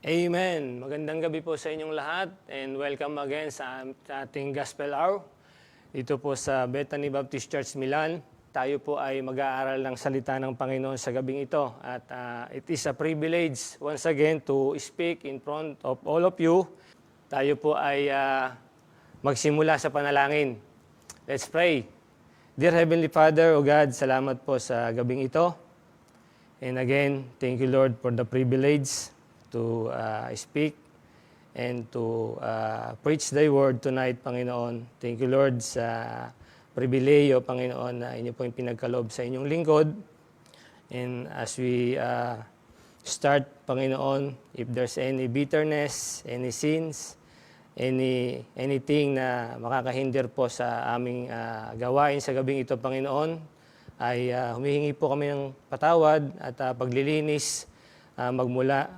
Amen. Magandang gabi po sa inyong lahat and welcome again sa ating Gospel Hour. Dito po sa Bethany Baptist Church Milan. Tayo po ay mag-aaral ng salita ng Panginoon sa gabing ito. At it is a privilege once again to speak in front of all of you. Tayo po ay magsimula sa panalangin. Let's pray. Dear Heavenly Father, O God, salamat po sa gabing ito. And again, thank you Lord for the privilege to speak and to preach Thy Word tonight, Panginoon. Thank you, Lord, sa pribileyo, Panginoon, na inyo po yung pinagkaloob sa inyong lingkod. And as we start, Panginoon, if there's any bitterness, any sins, anything na makakahinder po sa aming gawain sa gabing ito, Panginoon, ay humihingi po kami ng patawad at paglilinis magmula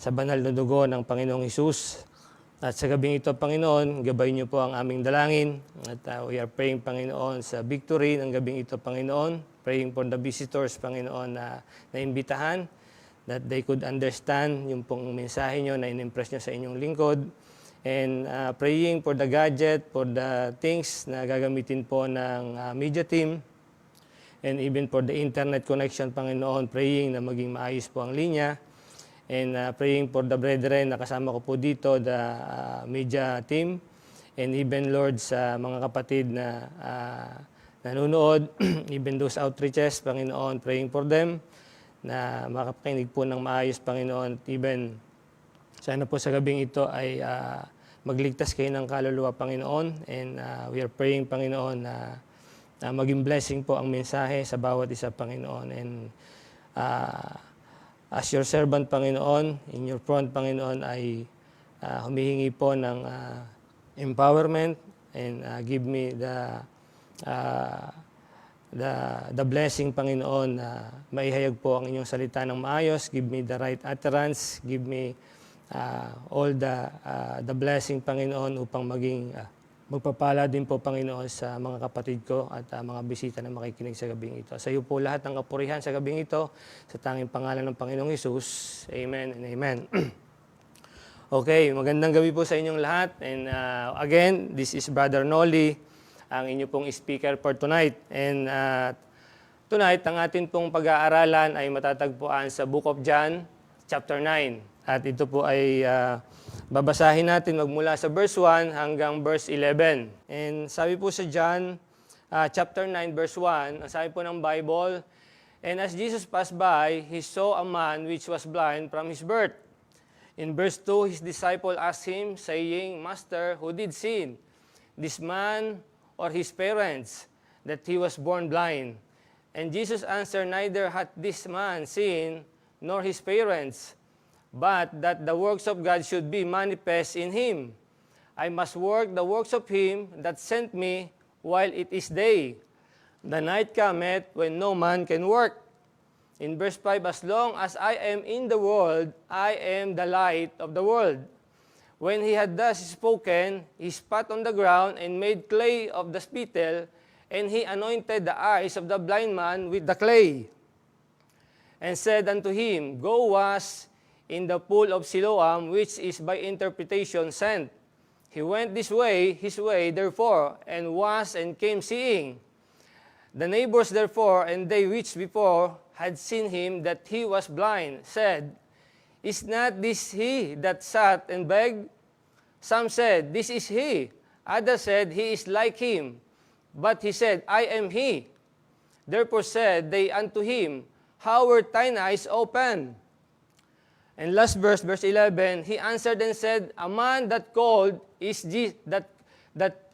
sa banal na dugo ng Panginoong Hesus. At sa gabing ito, Panginoon, gabay niyo po ang aming dalangin. At we are praying, Panginoon, sa victory ng gabing ito, Panginoon. Praying for the visitors, Panginoon, na naimbitahan, that they could understand yung pong mensahe niyo na in-impress niyo sa inyong lingkod. And praying for the gadget, for the things na gagamitin po ng media team, and even for the internet connection, Panginoon, praying na maging maayos po ang linya. And praying for the brethren na kasama ko po dito, the media team. And even, Lord, sa mga kapatid na nanonood, even those outreaches, Panginoon, praying for them na makapakinig po ng maayos, Panginoon. Even, sana po sa gabing ito ay magligtas kayo ng kaluluwa, Panginoon. And we are praying, Panginoon, na maging blessing po ang mensahe sa bawat isa, Panginoon. And as your servant, Panginoon, in your front, Panginoon, ay humihingi po ng empowerment and give me the blessing, Panginoon, na maihayag po ang inyong salita ng maayos. Give me the right utterance. Give me all the blessing, Panginoon, upang maging magpapala din po, Panginoon, sa mga kapatid ko at mga bisita na makikinig sa gabing ito. Sa iyo po lahat ng kapurihan sa gabing ito, sa tanging pangalan ng Panginoong Hesus. Amen and amen. Okay, magandang gabi po sa inyong lahat. And again, this is Brother Noli, ang inyo pong speaker for tonight. And tonight, ang atin pong pag-aaralan ay matatagpuan sa Book of John, chapter 9. At ito po ay babasahin natin magmula sa verse 1 hanggang verse 11. And sabi po sa John chapter 9 verse 1, ang sabi po ng Bible, "And as Jesus passed by, he saw a man which was blind from his birth. In verse 2, his disciple asked him, saying, Master, who did sin, this man or his parents, that he was born blind? And Jesus answered, Neither hath this man sinned, nor his parents, but that the works of God should be manifest in him. I must work the works of him that sent me while it is day. The night cometh when no man can work." In verse 5, "As long as I am in the world, I am the light of the world." When he had thus spoken, he spat on the ground and made clay of the spittle, and he anointed the eyes of the blind man with the clay, and said unto him, Go wash in the pool of Siloam, which is by interpretation sent. He went his way, therefore, and washed and came seeing. The neighbors therefore, and they which before had seen him that he was blind, said, Is not this he that sat and begged? Some said, This is he. Others said, He is like him. But he said, I am he. Therefore said they unto him, How were thine eyes opened? And last verse, verse 11, he answered and said, A man that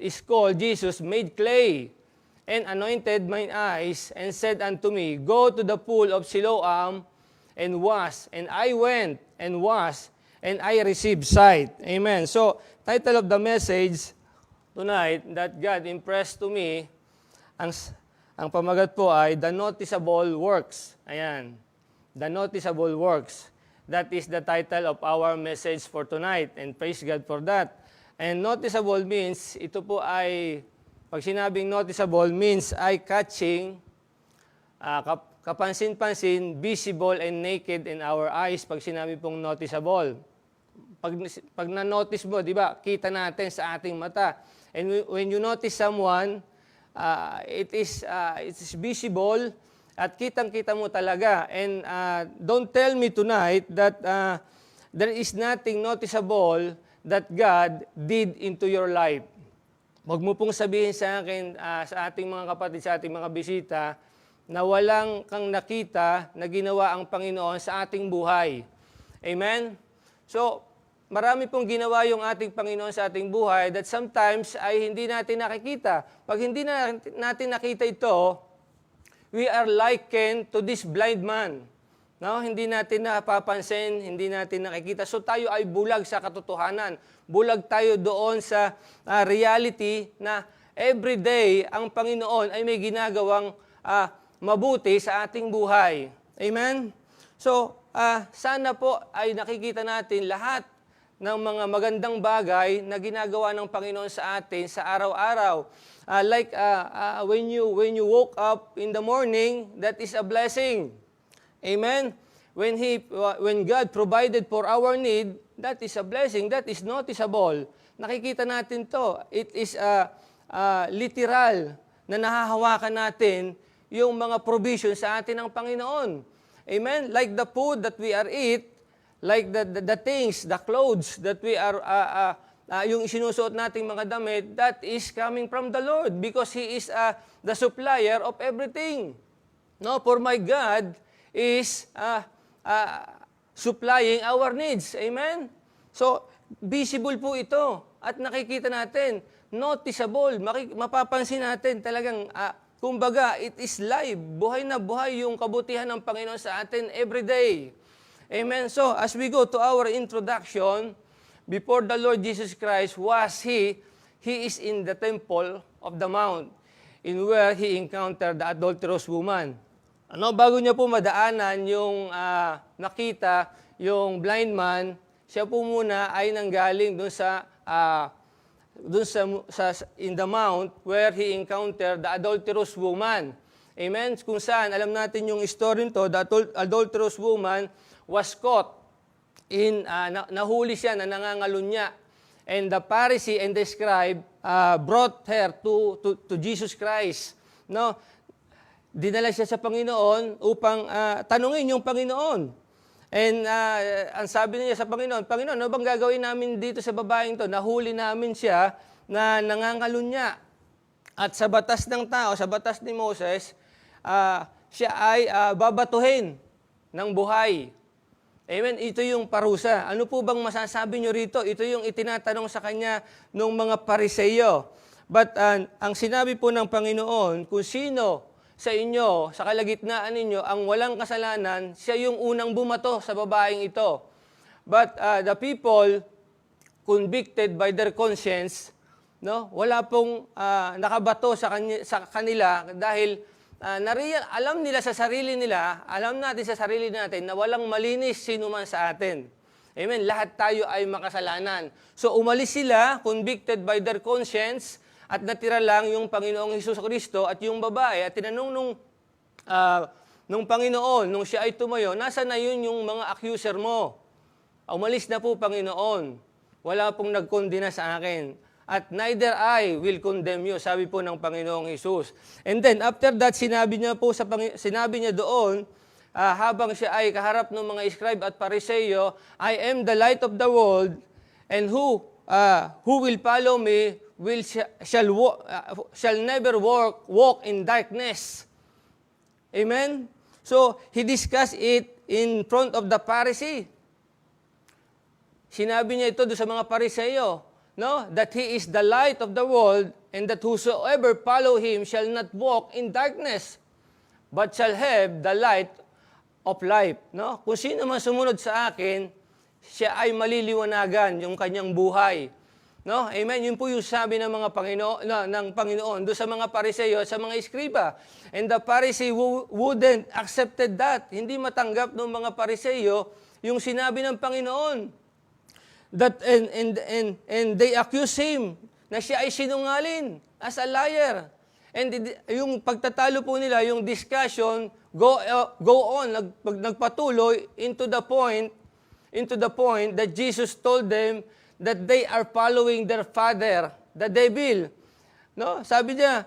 is called Jesus made clay, and anointed mine eyes, and said unto me, Go to the pool of Siloam, and wash. And I went and washed, and I received sight. Amen. So, title of the message tonight that God impressed to me, ang pamagat po ay The Noticeable Works. Ayan. The Noticeable Works. That is the title of our message for tonight, and praise God for that. And noticeable means, ito po ay, pag sinabing noticeable means eye-catching, kapansin-pansin, visible and naked in our eyes pag sinabi pong noticeable. Pag na-notice mo, di ba, kita natin sa ating mata. And when you notice someone, it is visible at kitang-kita mo talaga. And don't tell me tonight that there is nothing noticeable that God did into your life. Huwag mo pong sabihin sa akin, sa ating mga kapatid, sa ating mga bisita, na walang kang nakita na ginawa ang Panginoon sa ating buhay. Amen? So, marami pong ginawa yung ating Panginoon sa ating buhay that sometimes ay hindi natin nakikita. Pag hindi natin nakita ito, we are likened to this blind man. No? Hindi natin napapansin, hindi natin nakikita. So tayo ay bulag sa katotohanan. Bulag tayo doon sa reality na everyday ang Panginoon ay may ginagawang mabuti sa ating buhay. Amen? So, sana po ay nakikita natin lahat ng mga magandang bagay na ginagawa ng Panginoon sa atin sa araw-araw. When you woke up in the morning, that is a blessing. Amen? When God provided for our need, that is a blessing. That is noticeable. Nakikita natin to. It is literal na nahahawakan natin yung mga provision sa atin ng Panginoon. Amen? Like the food that we are eat, like the things, the clothes that we are, yung isinusuot nating mga damit, that is coming from the Lord because He is the supplier of everything. No, for my God is supplying our needs. Amen? So, visible po ito at nakikita natin, noticeable, mapapansin natin talagang, kumbaga, it is live. Buhay na buhay yung kabutihan ng Panginoon sa atin every day. Amen. So, as we go to our introduction, before the Lord Jesus Christ was He is in the temple of the mount, in where He encountered the adulterous woman. Bago niya po madaanan yung nakita, yung blind man, siya po muna ay nanggaling dun sa in the mount where He encountered the adulterous woman. Amen. Kung saan, alam natin yung story nito, the adulterous woman was caught nahuli siya na nangangalunya. And the Pharisee and the scribe brought her to Jesus Christ. No? Dinala siya sa Panginoon upang tanungin yung Panginoon. And ang sabi niya sa Panginoon, Panginoon, ano bang gagawin namin dito sa babaeng to? Nahuli namin siya na nangangalunya. At sa batas ng tao, sa batas ni Moses, siya ay babatuhin ng buhay. Amen. Ito yung parusa. Ano po bang masasabi nyo rito? Ito yung itinatanong sa kanya ng mga Pariseyo. But ang sinabi po ng Panginoon, kung sino sa inyo, sa kalagitnaan ninyo, ang walang kasalanan, siya yung unang bumato sa babaeng ito. But the people convicted by their conscience, no, wala pong nakabato sa kanila dahil alam nila sa sarili nila, alam natin sa sarili natin na walang malinis sino man sa atin. Amen? Lahat tayo ay makasalanan. So umalis sila, convicted by their conscience, at natira lang yung Panginoong Hesus Kristo at yung babae. At tinanong nung Panginoon, nung siya ay tumayo, nasa na yun yung mga accuser mo? Umalis na po, Panginoon. Wala pong nagkondena sa akin. At neither I will condemn you, sabi po ng Panginoong Hesus. And then, after that, sinabi niya doon, habang siya ay kaharap ng mga scribe at Pariseyo, I am the light of the world, and who will follow me shall never walk in darkness. Amen? So, he discussed it in front of the Pharisee. Sinabi niya ito doon sa mga Pariseyo, no, that He is the light of the world, and that whosoever follow Him shall not walk in darkness, but shall have the light of life. No? Kung sino man sumunod sa akin, siya ay maliliwanagan yung kanyang buhay. No? Amen. Yun po yung sabi ng mga ng Panginoon doon sa mga Pariseyo at sa mga Iskriba. And the Pharisee wouldn't accepted that. Hindi matanggap ng mga Pariseyo yung sinabi ng Panginoon. That and they accuse him na siya ay sinungaling as a liar. And yung pagtatalo po nila, yung discussion, go on, nagpatuloy into the point that Jesus told them that they are following their father, the devil. No? Sabi niya,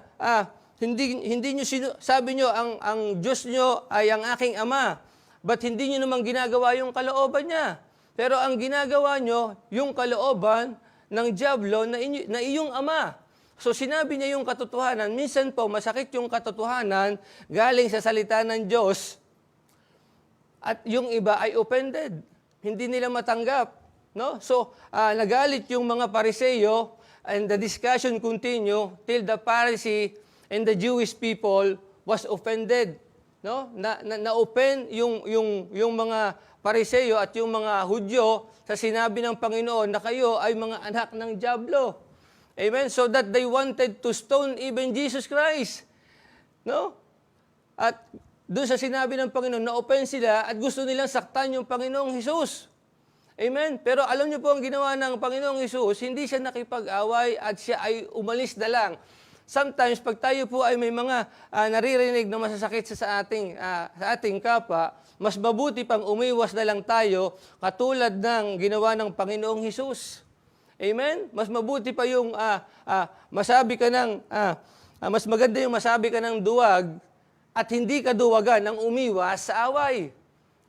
hindi niyo sabi niyo ang Diyos niyo ay ang aking ama, but hindi niyo naman ginagawa yung kalooban niya. Pero ang ginagawa niyo yung kalooban ng diablo na iyong ama. So sinabi niya yung katotohanan. Minsan po masakit yung katotohanan galing sa salita ng Diyos at yung iba ay offended. Hindi nila matanggap, no? So nagalit yung mga Pariseo and the discussion continue till the Pharisee and the Jewish people was offended, no? Na-open yung mga Pariseo at yung mga Hudyo sa sinabi ng Panginoon na kayo ay mga anak ng diablo. Amen? So that they wanted to stone even Jesus Christ. No? At doon sa sinabi ng Panginoon, na-open sila at gusto nilang saktan yung Panginoong Hesus. Amen? Pero alam niyo po ang ginawa ng Panginoong Hesus, hindi siya nakipag-away at siya ay umalis na lang. Sometimes, pag tayo po ay may mga naririnig na masasakit sa ating kapwa, mas mabuti pang umiwas na lang tayo katulad ng ginawa ng Panginoong Hesus. Amen? Mas mabuti pa yung masabi ka ng, mas maganda yung masabi ka ng duwag at hindi ka duwagan ng umiwas sa away.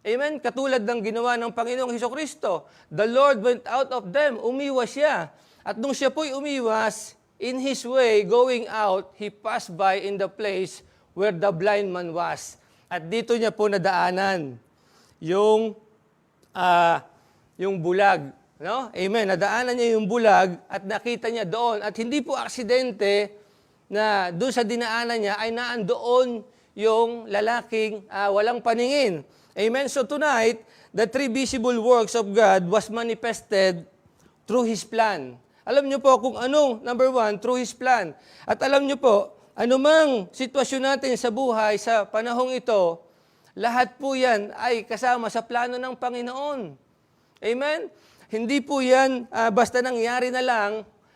Amen? Katulad ng ginawa ng Panginoong Hesukristo. The Lord went out of them, umiwas siya. At nung siya po'y umiwas, in His way, going out, He passed by in the place where the blind man was. At dito niya po nadaanan yung bulag. No? Amen. Nadaanan niya yung bulag at nakita niya doon. At hindi po aksidente na doon sa dinaanan niya ay naandoon yung lalaking walang paningin. Amen. So tonight, the three visible works of God was manifested through His plan. Alam niyo po kung anong, number one, through His plan. At alam niyo po, anumang sitwasyon natin sa buhay sa panahong ito, lahat po yan ay kasama sa plano ng Panginoon. Amen? Hindi po yan basta nangyari na lang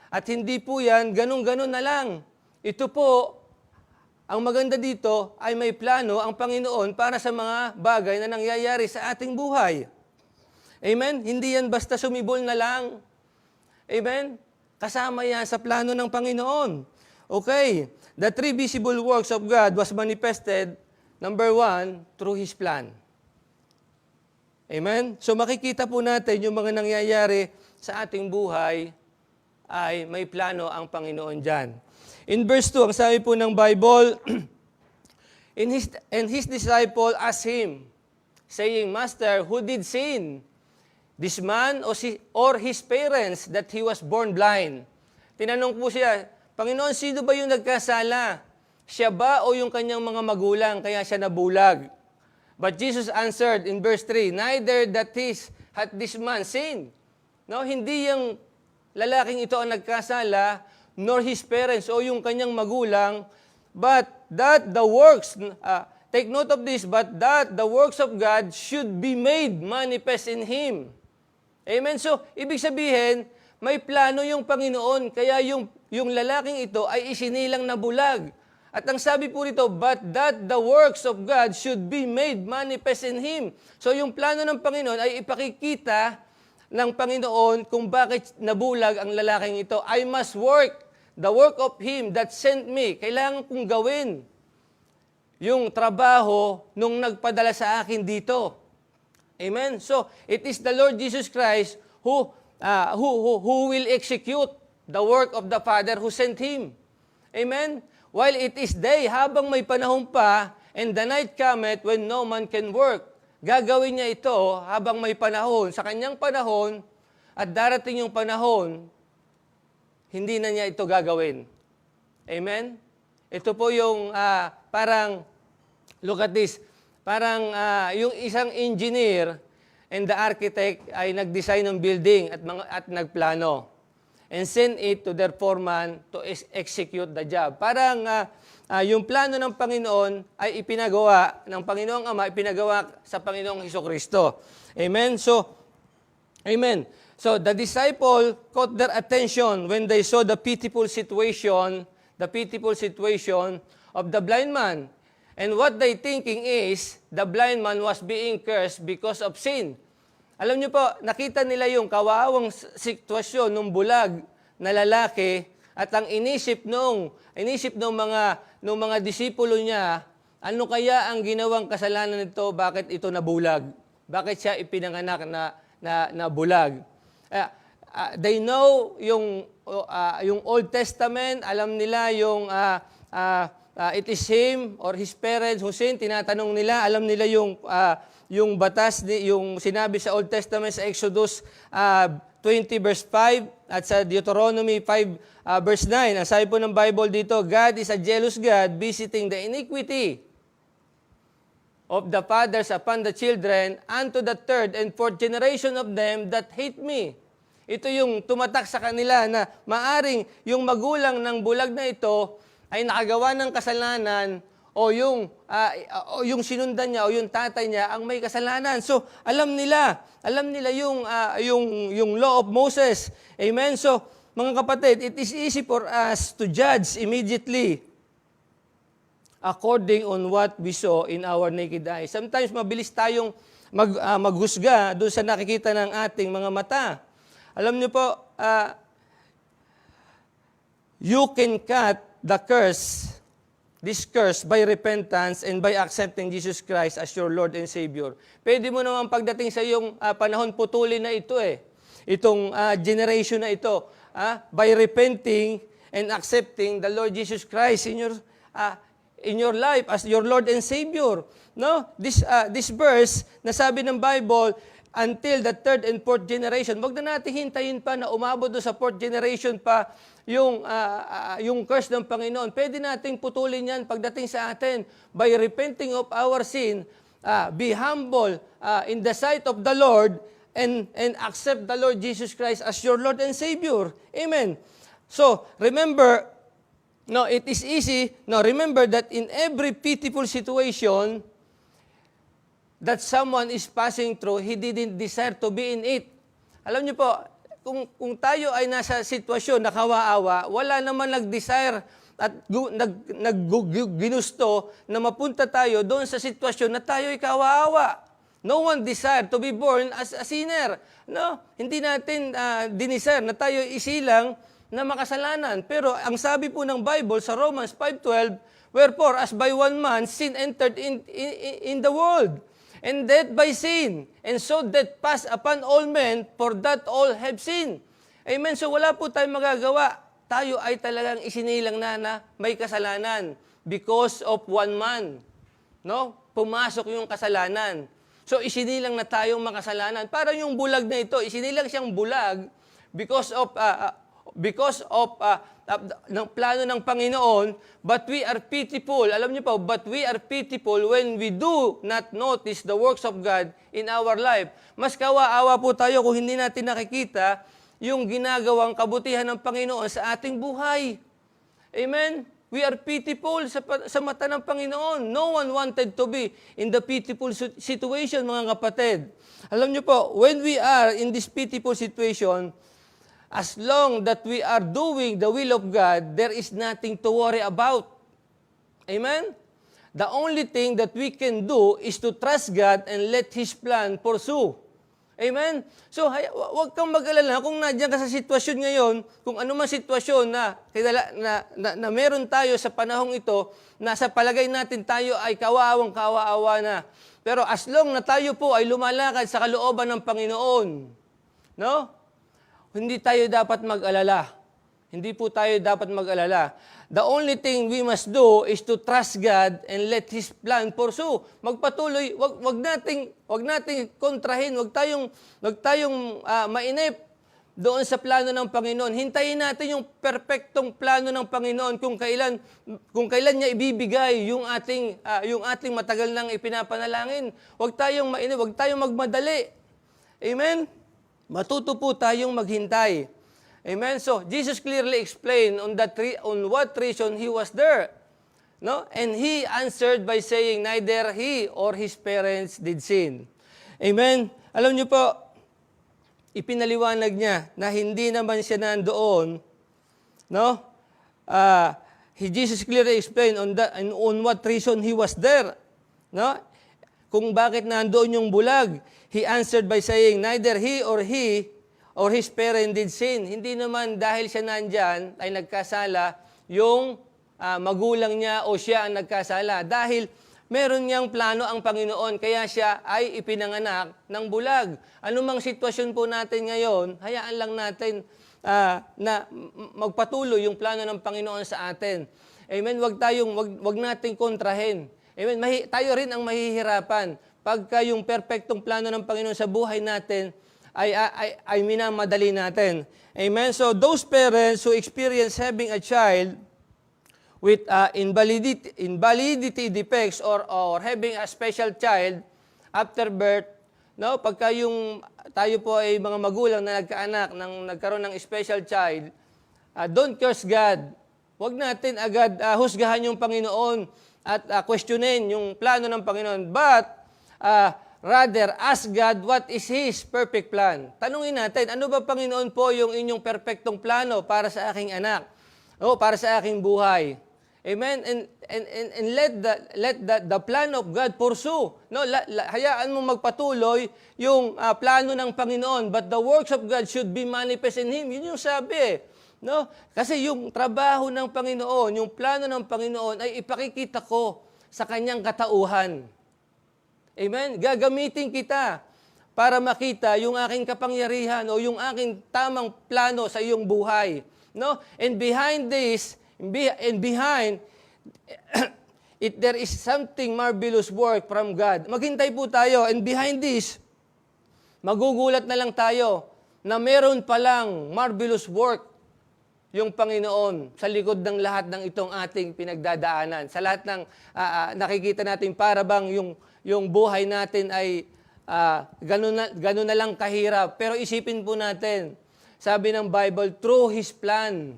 at hindi po yan ganun-ganun na lang. Ito po, ang maganda dito ay may plano ang Panginoon para sa mga bagay na nangyayari sa ating buhay. Amen? Hindi yan basta sumibol na lang. Amen? Kasama yan sa plano ng Panginoon. Okay. The three visible works of God was manifested, number one, through His plan. Amen? So makikita po natin yung mga nangyayari sa ating buhay ay may plano ang Panginoon dyan. In verse 2, ang sabi po ng Bible, and his disciple asked Him, saying, Master, who did sin? This man or his parents that he was born blind? Tinanong po siya, Panginoon, sino ba yung nagkasala? Siya ba o yung kanyang mga magulang kaya siya nabulag? But Jesus answered in verse 3, neither hath this man sinned. No, hindi yung lalaking ito ang nagkasala, nor his parents o yung kanyang magulang, but that the works, take note of this, but that the works of God should be made manifest in him. Amen? So, ibig sabihin, may plano yung Panginoon, kaya yung lalaking ito ay isinilang na bulag. At ang sabi po rito, but that the works of God should be made manifest in Him. So yung plano ng Panginoon ay ipakikita ng Panginoon kung bakit nabulag ang lalaking ito. I must work the work of Him that sent me. Kailangan kong gawin yung trabaho nung nagpadala sa akin dito. Amen? So, it is the Lord Jesus Christ who will execute the work of the Father who sent Him. Amen? While it is day, habang may panahon pa, and the night cometh when no man can work. Gagawin niya ito habang may panahon, sa kanyang panahon, at darating yung panahon, hindi na niya ito gagawin. Amen? Ito po yung parang, look at this, parang yung isang engineer and the architect ay nag-design ng building at nagplano. And send it to their foreman to execute the job. Parang yung plano ng Panginoon ay ipinagawa ng Panginoong Ama, ipinagawa sa Panginoong Hesukristo. Amen? So, amen. So, the disciple caught their attention when they saw the pitiful situation the pitiful situation of the blind man. And what they thinking is, the blind man was being cursed because of sin. Alam niyo po, nakita nila yung kawawang sitwasyon ng bulag na lalaki at ang inisip nung mga disipulo niya, ano kaya ang ginawang kasalanan nito, bakit ito nabulag? Bakit siya ipinanganak na bulag? They know yung Old Testament, alam nila yung it is him or his parents who sinned, tinatanong nila, alam nila yung batas, yung sinabi sa Old Testament sa Exodus 20 verse 5 at sa Deuteronomy 5 verse 9. Ang sabi po ng Bible dito, God is a jealous God, visiting the iniquity of the fathers upon the children, unto the third and fourth generation of them that hate me. Ito yung tumatak sa kanila na maaring yung magulang ng bulag na ito ay nakagawa ng kasalanan o yung sinundan niya o yung tatay niya ang may kasalanan. So, alam nila yung law of Moses. Amen? So, mga kapatid, it is easy for us to judge immediately according on what we saw in our naked eyes. Sometimes mabilis tayong maghusga doon sa nakikita ng ating mga mata. Alam niyo po, you can cut the this curse by repentance and by accepting Jesus Christ as your Lord and Savior. Pwede mo naman pagdating sa iyong panahon putulin na ito itong generation na ito, by repenting and accepting the Lord Jesus Christ in your life as your Lord and Savior. No? This verse, nasabi ng Bible, until the third and fourth generation. Wag na natin hintayin pa na umabot do sa fourth generation pa yung curse ng Panginoon. Pwede nating putulin yan pagdating sa atin by repenting of our sin, be humble in the sight of the Lord, and accept the Lord Jesus Christ as your Lord and Savior. Amen. So, remember, it is easy. Remember that in every pitiful situation that someone is passing through, he didn't desire to be in it. Alam niyo po, kung tayo ay nasa sitwasyon na kawa-awa, wala naman nag-desire at ginusto na mapunta tayo doon sa sitwasyon na tayo ay kawa-awa. No one desired to be born as a sinner. No? Hindi natin dinesire na tayo isilang na makasalanan. Pero ang sabi po ng Bible sa Romans 5:12, wherefore as by one man sin entered in the world, and death by sin, and so death passed upon all men, for that all have sinned. Amen. So wala po tayong magagawa. Tayo ay talagang isinilang na may kasalanan because of one man. No? Pumasok yung kasalanan. So isinilang na tayong makasalanan. Para yung bulag na ito, isinilang siyang bulag because of ng plano ng Panginoon, but we are pitiful. Alam niyo po, but we are pitiful when we do not notice the works of God in our life. Mas kawa-awa po tayo kung hindi natin nakikita yung ginagawang kabutihan ng Panginoon sa ating buhay. Amen? We are pitiful sa mata ng Panginoon. No one wanted to be in the pitiful situation, mga kapatid. Alam niyo po, when we are in this pitiful situation, as long that we are doing the will of God, there is nothing to worry about. Amen? The only thing that we can do is to trust God and let His plan pursue. Amen? So, huwag kang mag-alala kung nandiyan ka sa sitwasyon ngayon, kung ano man sitwasyon na meron tayo sa panahong ito, na sa palagay natin tayo ay kawaawang-kawaawa na. Pero as long na tayo po ay lumalakad sa kalooban ng Panginoon, no? Hindi tayo dapat mag-alala. Hindi po tayo dapat mag-alala. The only thing we must do is to trust God and let His plan pursue. Magpatuloy, wag nating kontrahin, wag tayong mainip doon sa plano ng Panginoon. Hintayin natin yung perpektong plano ng Panginoon kung kailan niya ibibigay yung ating matagal nang ipinapanalangin. Wag tayong mainip, wag tayong magmadali. Amen. Matuto po tayong maghintay. Amen? So, Jesus clearly explained on what reason He was there. No? And He answered by saying, neither He or His parents did sin. Amen? Alam niyo po, ipinaliwanag niya na hindi naman siya nandoon, no? Jesus clearly explained on what reason he was there. No? Kung bakit nandoon yung bulag. He answered by saying, neither he or his parent did sin. Hindi naman dahil siya nandyan ay nagkasala yung magulang niya o siya ang nagkasala. Dahil meron niyang plano ang Panginoon, kaya siya ay ipinanganak ng bulag. Anumang sitwasyon po natin ngayon, hayaan lang natin na magpatuloy yung plano ng Panginoon sa atin. Amen? Wag nating kontrahin. Amen? Tayo rin ang mahihirapan pagka yung perpektong plano ng Panginoon sa buhay natin ay minamadali natin. Amen? So those parents who experience having a child with invalidity defects or having a special child after birth, no, pagka yung tayo po ay mga magulang na nagkaroon ng special child, don't curse God. Huwag natin agad husgahan yung Panginoon at questionin yung plano ng Panginoon. But rather, ask God what is His perfect plan. Tanungin natin, ano ba Panginoon po yung inyong perfectong plano para sa aking anak? O para sa aking buhay? Amen? And let the plan of God pursue. No, hayaan mo magpatuloy yung plano ng Panginoon, but the works of God should be manifest in Him. Yun yung sabi. No? Kasi yung trabaho ng Panginoon, yung plano ng Panginoon ay ipakikita ko sa kanyang katauhan. Amen? Gagamitin kita para makita yung aking kapangyarihan o yung aking tamang plano sa iyong buhay. No? And behind this, there is something marvelous work from God. Maghintay po tayo. And behind this, magugulat na lang tayo na meron palang marvelous work yung Panginoon sa likod ng lahat ng itong ating pinagdadaanan. Sa lahat ng nakikita natin para bang yung buhay natin ay ganun na lang kahirap. Pero isipin po natin, sabi ng Bible, through His plan.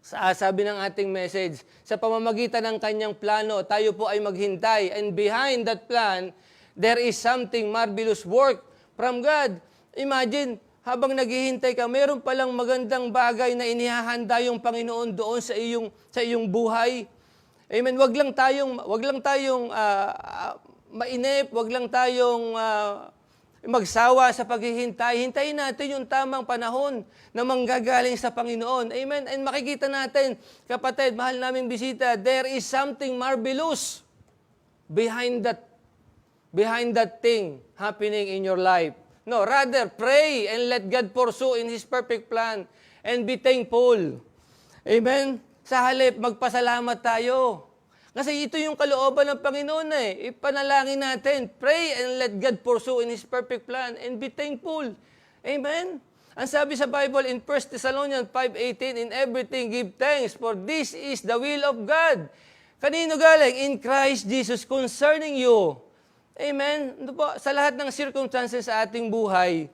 Sabi ng ating message, sa pamamagitan ng kanyang plano, tayo po ay maghintay. And behind that plan, there is something marvelous work from God. Imagine, habang naghihintay ka, meron palang magandang bagay na inihahanda yung Panginoon doon sa iyong buhay. Amen. Wag lang tayong mainip, wag lang tayong magsawa sa paghihintay. Hintayin natin yung tamang panahon na manggagaling sa Panginoon. Amen. And makikita natin, kapatid, mahal naming bisita, there is something marvelous behind that thing happening in your life. No, rather, pray and let God pursue in His perfect plan and be thankful. Amen? Sa halip, magpasalamat tayo. Kasi ito yung kalooban ng Panginoon eh. Ipanalangin natin. Pray and let God pursue in His perfect plan and be thankful. Amen? Ang sabi sa Bible in 1 Thessalonians 5:18, in everything give thanks, for this is the will of God. Kanino galing? In Christ Jesus concerning you. Amen? Sa lahat ng circumstances sa ating buhay,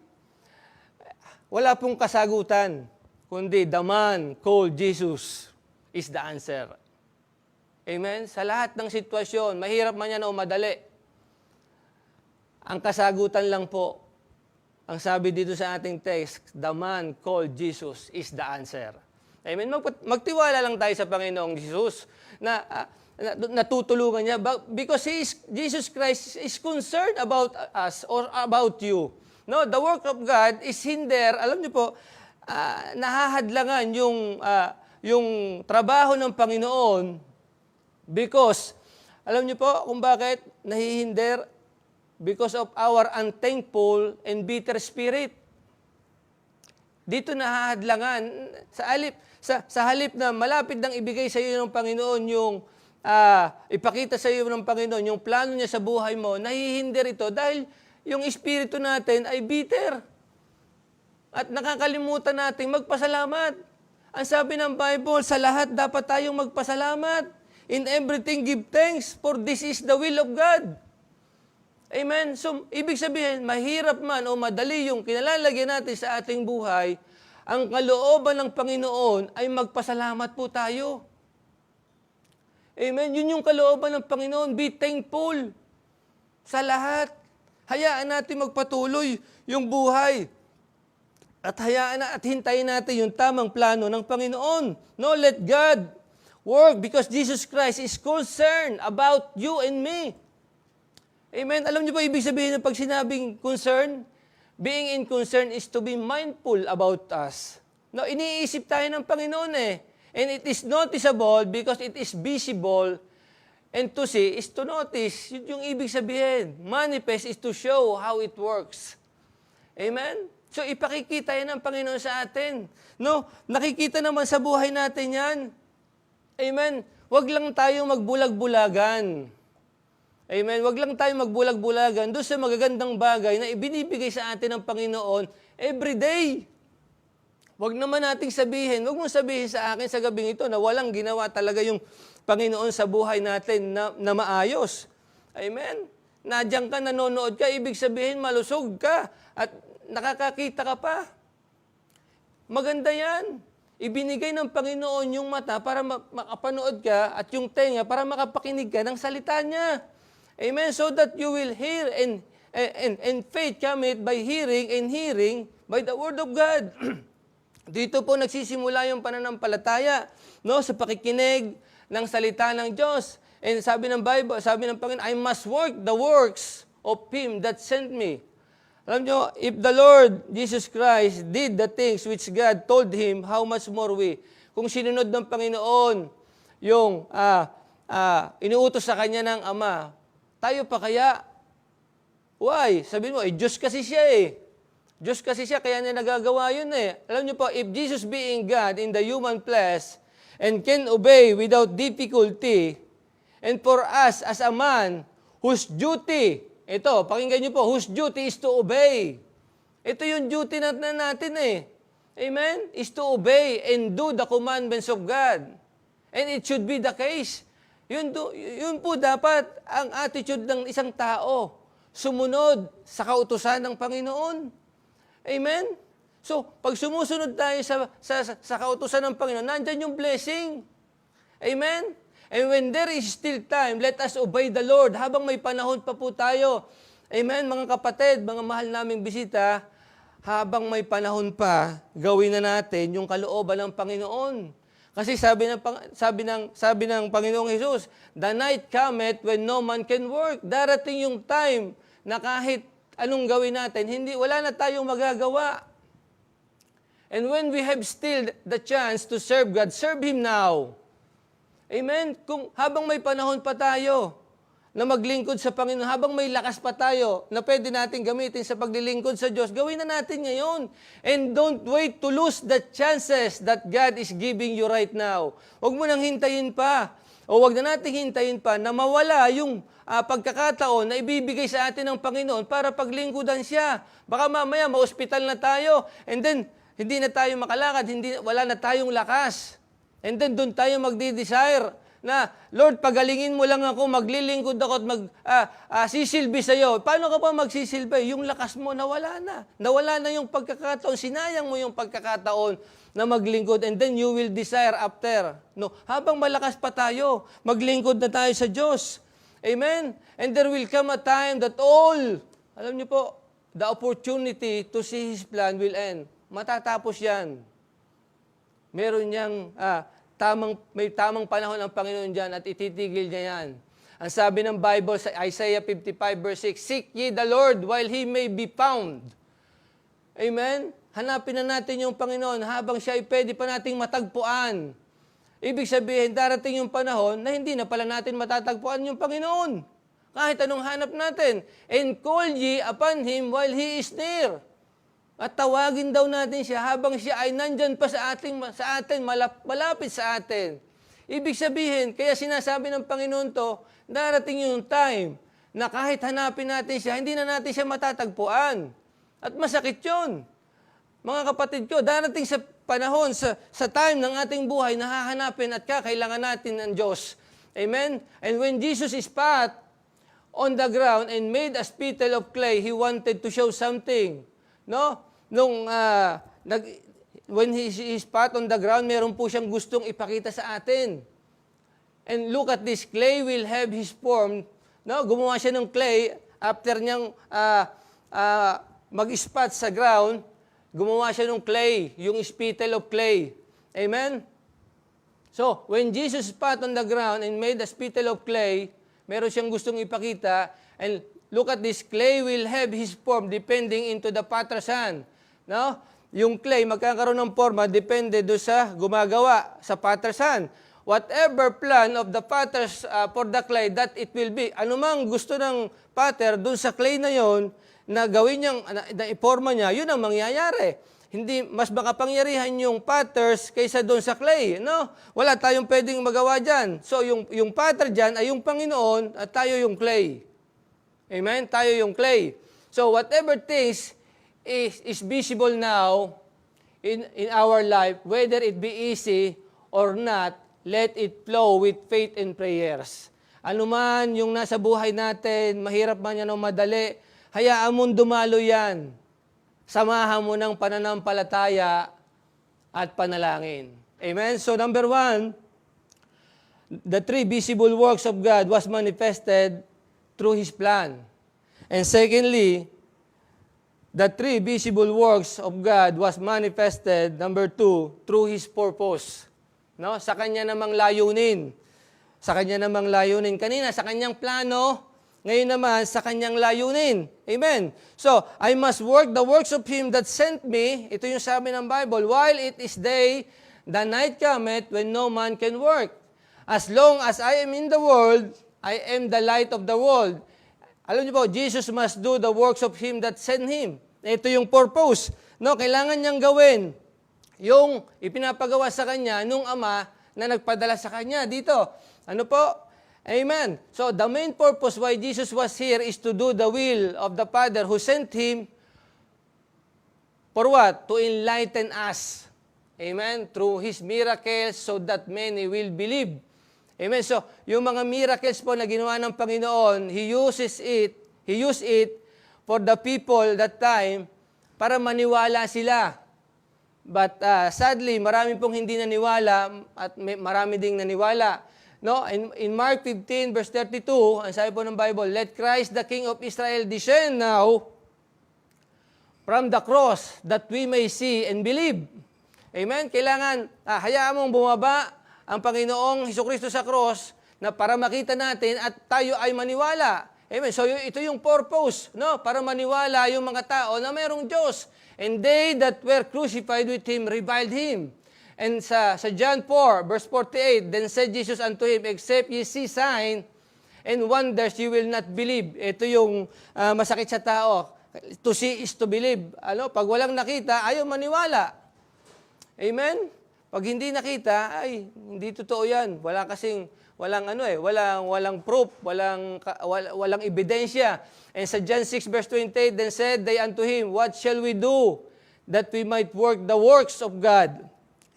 wala pong kasagutan, kundi the man called Jesus is the answer. Amen? Sa lahat ng sitwasyon, mahirap man yan o madali, ang kasagutan lang po, ang sabi dito sa ating text, the man called Jesus is the answer. Amen? Magtiwala lang tayo sa Panginoong Jesus na natutulungan niya because Jesus Christ is concerned about us or about you. No, the work of God is hinder, alam niyo po, nahahadlangan yung trabaho ng Panginoon because, alam niyo po kung bakit nahihinder? Because of our unthankful and bitter spirit. Dito nahahadlangan sa halip na malapit nang ibigay sa iyo ng Panginoon yung ipakita sa iyo ng Panginoon yung plano niya sa buhay mo, nahihinder ito dahil yung espiritu natin ay bitter. At nakakalimutan natin magpasalamat. Ang sabi ng Bible, sa lahat dapat tayong magpasalamat. In everything give thanks, for this is the will of God. Amen? So, ibig sabihin, mahirap man o madali yung kinalalagyan natin sa ating buhay, ang kalooban ng Panginoon ay magpasalamat po tayo. Amen? Yun yung kalooban ng Panginoon. Be thankful sa lahat. Hayaan natin magpatuloy yung buhay. At hintayin natin yung tamang plano ng Panginoon. No, let God work because Jesus Christ is concerned about you and me. Amen? Alam niyo ba ibig sabihin ng pag sinabing concern? Being in concern is to be mindful about us. No, iniisip tayo ng Panginoon eh. And it is noticeable because it is visible. And to see is to notice. Yun yung ibig sabihin. Manifest is to show how it works. Amen? So ipakikita yan ng Panginoon sa atin. No, nakikita naman sa buhay natin yan. Amen? Huwag lang tayong magbulag-bulagan. Amen? Huwag lang tayong magbulag-bulagan doon sa magagandang bagay na ibinibigay sa atin ng Panginoon every day. Huwag naman nating sabihin, huwag mong sabihin sa akin sa gabing ito na walang ginawa talaga yung Panginoon sa buhay natin na maayos. Amen? Nandiyan ka, nanonood ka, ibig sabihin malusog ka at nakakakita ka pa. Maganda yan. Ibinigay ng Panginoon yung mata para makapanood ka at yung tenga para makapakinig ka ng salita niya. Amen? So that you will hear and faith cometh by hearing and hearing by the word of God. Dito po nagsisimula yung pananampalataya, no, sa pakikinig ng salita ng Diyos. And sabi ng Bible, sabi ng Panginoon, I must work the works of Him that sent me. Alam nyo, if the Lord Jesus Christ did the things which God told Him, how much more we? Kung sinunod ng Panginoon yung inuutos sa Kanya ng Ama, tayo pa kaya? Why? Sabihin mo, Diyos kasi siya eh. Diyos kasi siya, kaya niya nagagawa yun eh. Alam niyo po, if Jesus being God in the human flesh and can obey without difficulty, and for us as a man whose duty, ito, pakinggan niyo po, whose duty is to obey. Ito yung duty natin eh. Amen? Is to obey and do the commandments of God. And it should be the case. Yun po dapat ang attitude ng isang tao. Sumunod sa kautusan ng Panginoon. Amen? So, pag sumusunod tayo sa kautusan ng Panginoon, nandyan yung blessing. Amen? And when there is still time, let us obey the Lord habang may panahon pa po tayo. Amen? Mga kapatid, mga mahal naming bisita, habang may panahon pa, gawin na natin yung kalooban ng Panginoon. Kasi sabi ng Panginoong Hesus, the night cometh when no man can work. Darating yung time na kahit anong gawin natin, wala na tayong magagawa. And when we have still the chance to serve God, serve Him now. Amen? Kung habang may panahon pa tayo na maglingkod sa Panginoon, habang may lakas pa tayo na pwede natin gamitin sa paglilingkod sa Diyos, gawin na natin ngayon. And don't wait to lose the chances that God is giving you right now. Huwag mo nang hintayin pa. O huwag na natin hintayin pa na mawala yung pagkakataon na ibibigay sa atin ng Panginoon para paglingkudan siya. Baka mamaya ma-hospital na tayo and then hindi na tayo makalakad, wala na tayong lakas. And then doon tayo magdi-desire na, Lord, pagalingin mo lang ako, maglilingkod ako at sisilbi sa'yo. Paano ka pa magsisilbi? Yung lakas mo nawala na. Nawala na yung pagkakataon, sinayang mo yung pagkakataon na maglingkod and then you will desire after. No, habang malakas pa tayo, maglingkod na tayo sa Diyos. Amen? And there will come a time that alam niyo po, the opportunity to see His plan will end. Matatapos yan. Meron niyang, may tamang panahon ang Panginoon dyan at ititigil niya yan. Ang sabi ng Bible sa Isaiah 55 verse 6, seek ye the Lord while He may be found. Amen? Hanapin na natin yung Panginoon habang siya ay pwede pa nating matagpuan. Ibig sabihin, darating yung panahon na hindi na pala natin matatagpuan yung Panginoon. Kahit anong hanap natin. And call ye upon Him while He is near. At tawagin daw natin siya habang siya ay nandyan pa sa atin, malapit sa atin. Ibig sabihin, kaya sinasabi ng Panginoon to, darating yung time na kahit hanapin natin siya, hindi na natin siya matatagpuan. At masakit yun. Mga kapatid ko, darating sa panahon, sa time ng ating buhay, na hahanapin at kakailangan natin ng Diyos. Amen? And when Jesus is spat on the ground and made a spittle of clay, He wanted to show something. No? When He is spat on the ground, meron po siyang gustong ipakita sa atin. And look at this, clay will have His form. No? Gumawa siya ng clay, after niyang mag-spat sa ground, gumawa siya ng clay, yung spittle of clay. Amen? So, when Jesus spat on the ground and made a spittle of clay, meron siyang gustong ipakita, and look at this, clay will have his form depending into the potter's hand. No? Yung clay, magkakaroon ng forma, depende doon sa gumagawa, sa potter's hand. Whatever plan of the potters for the clay, that it will be. Anumang gusto ng potter doon sa clay na yon, na gawin niyang, na iporma niya, yun ang mangyayari. Hindi mas makapangyarihan yung potters kaysa doon sa clay, no? Wala tayong pwedeng magawa diyan. So yung potter diyan ay yung Panginoon at tayo yung clay. Amen? Tayo yung clay. So whatever things is visible now in our life, whether it be easy or not, let it flow with faith and prayers. Ano man yung nasa buhay natin, mahirap man yan o madali, hayaan mong dumalo yan. Samahan mo ng pananampalataya at panalangin. Amen? So number 1, the 3 visible works of God was manifested through His plan. And secondly, the 3 visible works of God was manifested, number 2, through His purpose. No? Sa Kanya namang layunin. Sa Kanya namang layunin. Kanina, sa Kanyang plano, ngayon naman, sa Kanyang layunin. Amen. So, I must work the works of Him that sent me. Ito yung sabi ng Bible. While it is day, the night cometh when no man can work. As long as I am in the world, I am the light of the world. Alam niyo po, Jesus must do the works of Him that sent Him. Ito yung purpose. No, kailangan niyang gawin yung ipinapagawa sa Kanya nung Ama na nagpadala sa Kanya dito. Ano po? Amen. So, the main purpose why Jesus was here is to do the will of the Father who sent Him for what? To enlighten us. Amen. Through His miracles so that many will believe. Amen. So, yung mga miracles po na ginawa ng Panginoon, He used it for the people that time para maniwala sila. But sadly, marami pong hindi naniwala at marami ding naniwala. No, in Mark 15 verse 32, ang sabi po ng Bible, let Christ the King of Israel descend now from the cross that we may see and believe. Amen? Kailangan, hayaan mong bumaba ang Panginoong Hesukristo sa cross na para makita natin at tayo ay maniwala. Amen? So ito yung purpose, no? Para maniwala yung mga tao na mayroong Diyos. And they that were crucified with Him reviled Him. And sa John 4, verse 48, then said Jesus unto him, except ye see sign and wonders, you will not believe. Ito yung masakit sa tao. To see is to believe. Ano? Pag walang nakita, ayaw maniwala. Amen? Pag hindi nakita, ay, hindi totoo yan. Walang proof, walang ebidensya. And sa John 6, verse 28, then said they unto him, what shall we do that we might work the works of God?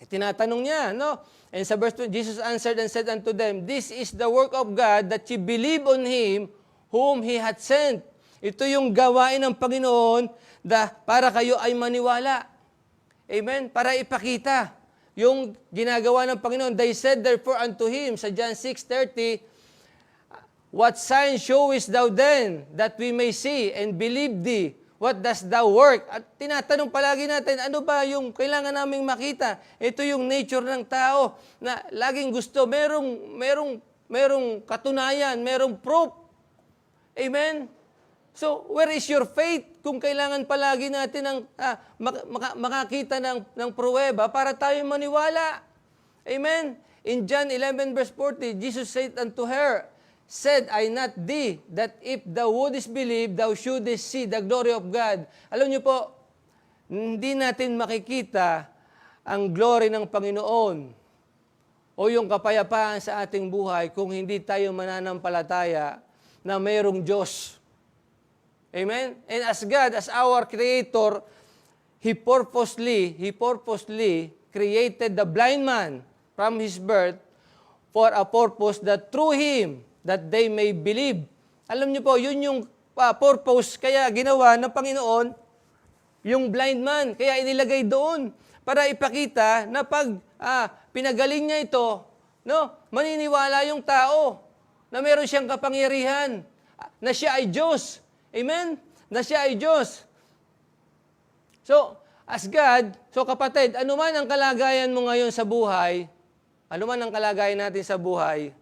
Tinatanong niya, no? And sa verse 2, Jesus answered and said unto them, this is the work of God, that ye believe on Him whom He hath sent. Ito yung gawain ng Panginoon para kayo ay maniwala. Amen? Para ipakita yung ginagawa ng Panginoon. They said therefore unto Him, sa John 6:30, what sign showest thou then, that we may see and believe thee? What does thou work? At tinatanong palagi natin, ano ba yung kailangan naming makita? Ito yung nature ng tao na laging gusto, merong katunayan, merong proof. Amen? So, where is your faith? Kung kailangan palagi natin makakita ng pruweba para tayo maniwala. Amen? In John 11 verse 40, Jesus said unto her, said I not thee, that if thou wouldest believe, thou shouldest see the glory of God. Alam niyo po, hindi natin makikita ang glory ng Panginoon o yung kapayapaan sa ating buhay kung hindi tayo mananampalataya na mayroong Diyos. Amen? And as God, as our Creator, He purposely created the blind man from his birth for a purpose that through him, that they may believe. Alam niyo po, yun yung purpose kaya ginawa ng Panginoon yung blind man. Kaya inilagay doon para ipakita na pag pinagaling niya ito, no, maniniwala yung tao na meron siyang kapangyarihan, na siya ay Diyos. Amen? Na siya ay Diyos. So, as God, so kapatid, ano man ang kalagayan mo ngayon sa buhay, ano man ang kalagayan natin sa buhay,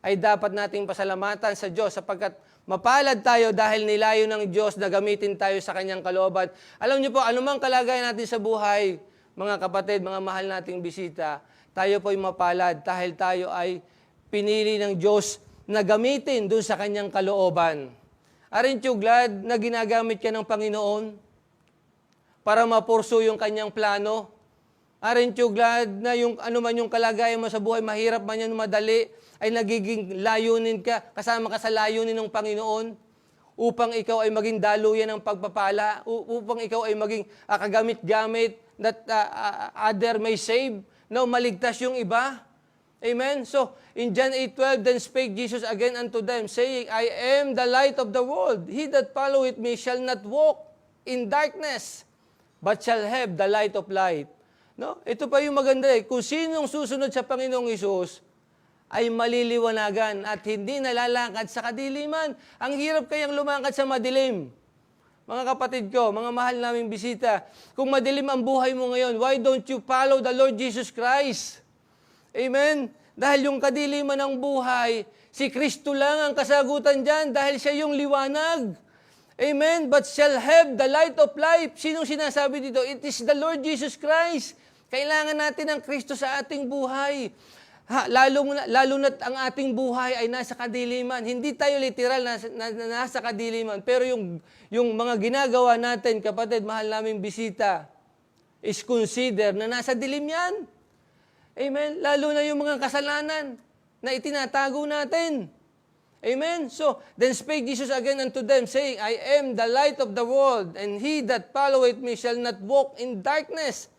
ay dapat nating pasalamatan sa Diyos sapagkat mapalad tayo dahil nilayo ng Diyos na gamitin tayo sa Kanyang kalooban. Alam niyo po, anumang kalagayan natin sa buhay, mga kapatid, mga mahal nating bisita, tayo po ay mapalad dahil tayo ay pinili ng Diyos na gamitin doon sa Kanyang kalooban. Aren't you glad na ginagamit ka ng Panginoon para mapursu yung Kanyang plano? Aren't you glad na yung ano man yung kalagayan mo sa buhay, mahirap man yan, madali, ay nagiging layunin ka, kasama ka sa layunin ng Panginoon upang ikaw ay maging daluyan ng pagpapala, upang ikaw ay maging kagamit-gamit that other may save, no, maligtas yung iba. Amen? So, in John 8:12, then spake Jesus again unto them, saying, I am the light of the world. He that followeth me shall not walk in darkness, but shall have the light of life. No? Ito pa yung maganda eh. Kung sinong susunod sa Panginoong Hesus, ay maliliwanagan at hindi nalalakad sa kadiliman. Ang hirap kayang lumakad sa madilim. Mga kapatid ko, mga mahal naming bisita, kung madilim ang buhay mo ngayon, why don't you follow the Lord Jesus Christ? Amen? Dahil yung kadiliman ng buhay, si Kristo lang ang kasagutan dyan dahil siya yung liwanag. Amen? But shall have the light of life. Sinong sinasabi dito? It is the Lord Jesus Christ. Kailangan natin ng Kristo sa ating buhay. Lalo na't ang ating buhay ay nasa kadiliman. Hindi tayo literal na nasa kadiliman. Pero yung mga ginagawa natin, kapatid, mahal naming bisita, is consider na nasa dilim yan. Amen? Lalo na yung mga kasalanan na itinatago natin. Amen? So, then spake Jesus again unto them, saying, I am the light of the world, and he that followeth me shall not walk in darkness,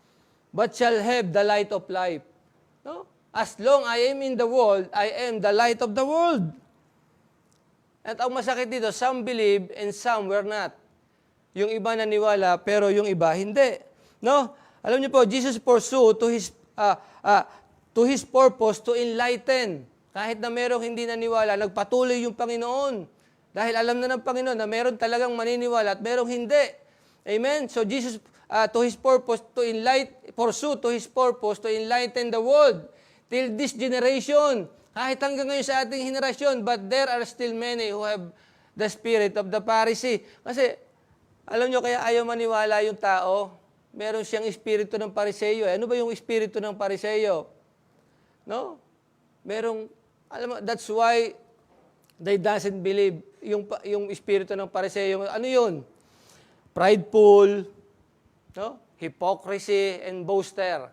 but shall have the light of life. No? As long I am in the world, I am the light of the world. At ang masakit dito, some believe and some were not. Yung iba naniwala, pero yung iba hindi. No? Alam niyo po, Jesus pursued to his purpose to enlighten. Kahit na merong hindi naniwala, nagpatuloy yung Panginoon. Dahil alam na ng Panginoon na meron talagang maniniwala at merong hindi. Amen? So Jesus, to his purpose, pursue to his purpose to enlighten the world till this generation. Kahit hanggang ngayon sa ating henerasyon, but there are still many who have the spirit of the Pharisee. Kasi, alam nyo, kaya ayaw maniwala yung tao, meron siyang espiritu ng Pariseyo. Ano ba yung espiritu ng Pariseyo? No? Merong, alam mo, that's why they doesn't believe yung espiritu ng Pariseyo. Ano yun? Prideful, no? Hypocrisy and boaster,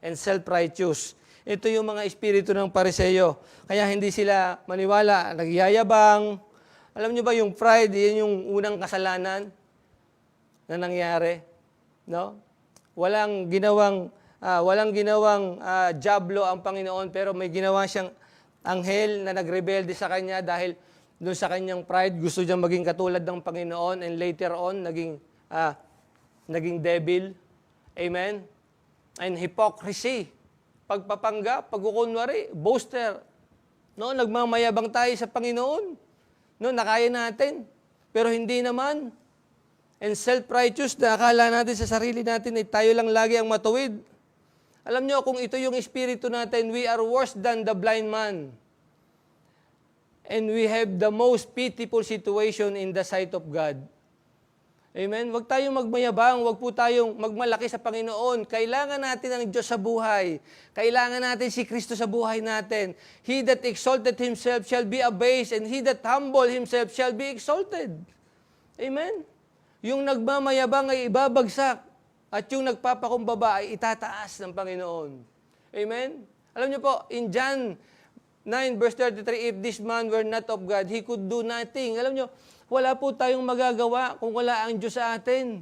and self-righteous. Ito yung mga espiritu ng Pariseyo. Kaya hindi sila maniwala, nagyayabang. Alam nyo ba yung pride, yun yung unang kasalanan na nangyari. No? Walang ginawang jablo ang Panginoon, pero may ginawa siyang anghel na nagrebelde sa kanya dahil doon sa kanyang pride, gusto niyang maging katulad ng Panginoon, and later on, naging devil. Amen? And hypocrisy. Pagpapanggap, pagkukunwari, boaster. No, nagmamayabang tayo sa Panginoon. No, nakaya natin. Pero hindi naman. And self-righteous, na akala natin sa sarili natin ay tayo lang lagi ang matuwid. Alam nyo, kung ito yung espiritu natin, we are worse than the blind man. And we have the most pitiful situation in the sight of God. Amen? Huwag tayong magmayabang, huwag po tayong magmalaki sa Panginoon. Kailangan natin ang Diyos sa buhay. Kailangan natin si Kristo sa buhay natin. He that exalted himself shall be abased, and he that humble himself shall be exalted. Amen? Yung nagmamayabang ay ibabagsak, at yung nagpapakumbaba ay itataas ng Panginoon. Amen? Alam niyo po, in John 9 verse 33, if this man were not of God, he could do nothing. Alam niyo, wala po tayong magagawa kung wala ang Diyos sa atin.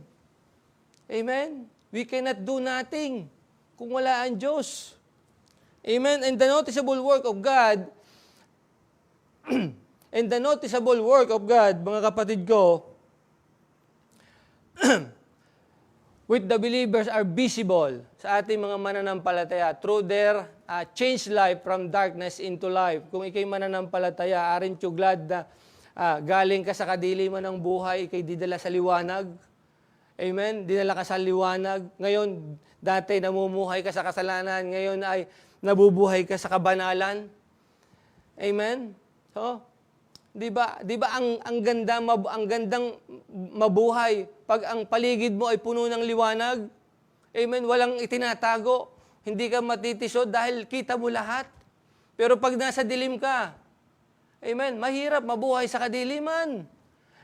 Amen? We cannot do nothing kung wala ang Diyos. Amen? And the noticeable work of God, mga kapatid ko, with the believers are visible sa ating mga mananampalataya through their changed life from darkness into life. Kung ikay mananampalataya, aren't you glad na galing ka sa kadiliman ng buhay, ikay didala sa liwanag? Amen? Dinala ka sa liwanag. Ngayon, dati namumuhay ka sa kasalanan. Ngayon ay nabubuhay ka sa kabanalan. Amen? So, 'di ba ang gandang mabuhay pag ang paligid mo ay puno ng liwanag? Amen? Walang itinatago. Hindi ka matitisod dahil kita mo lahat. Pero pag nasa dilim ka, amen, mahirap mabuhay sa kadiliman.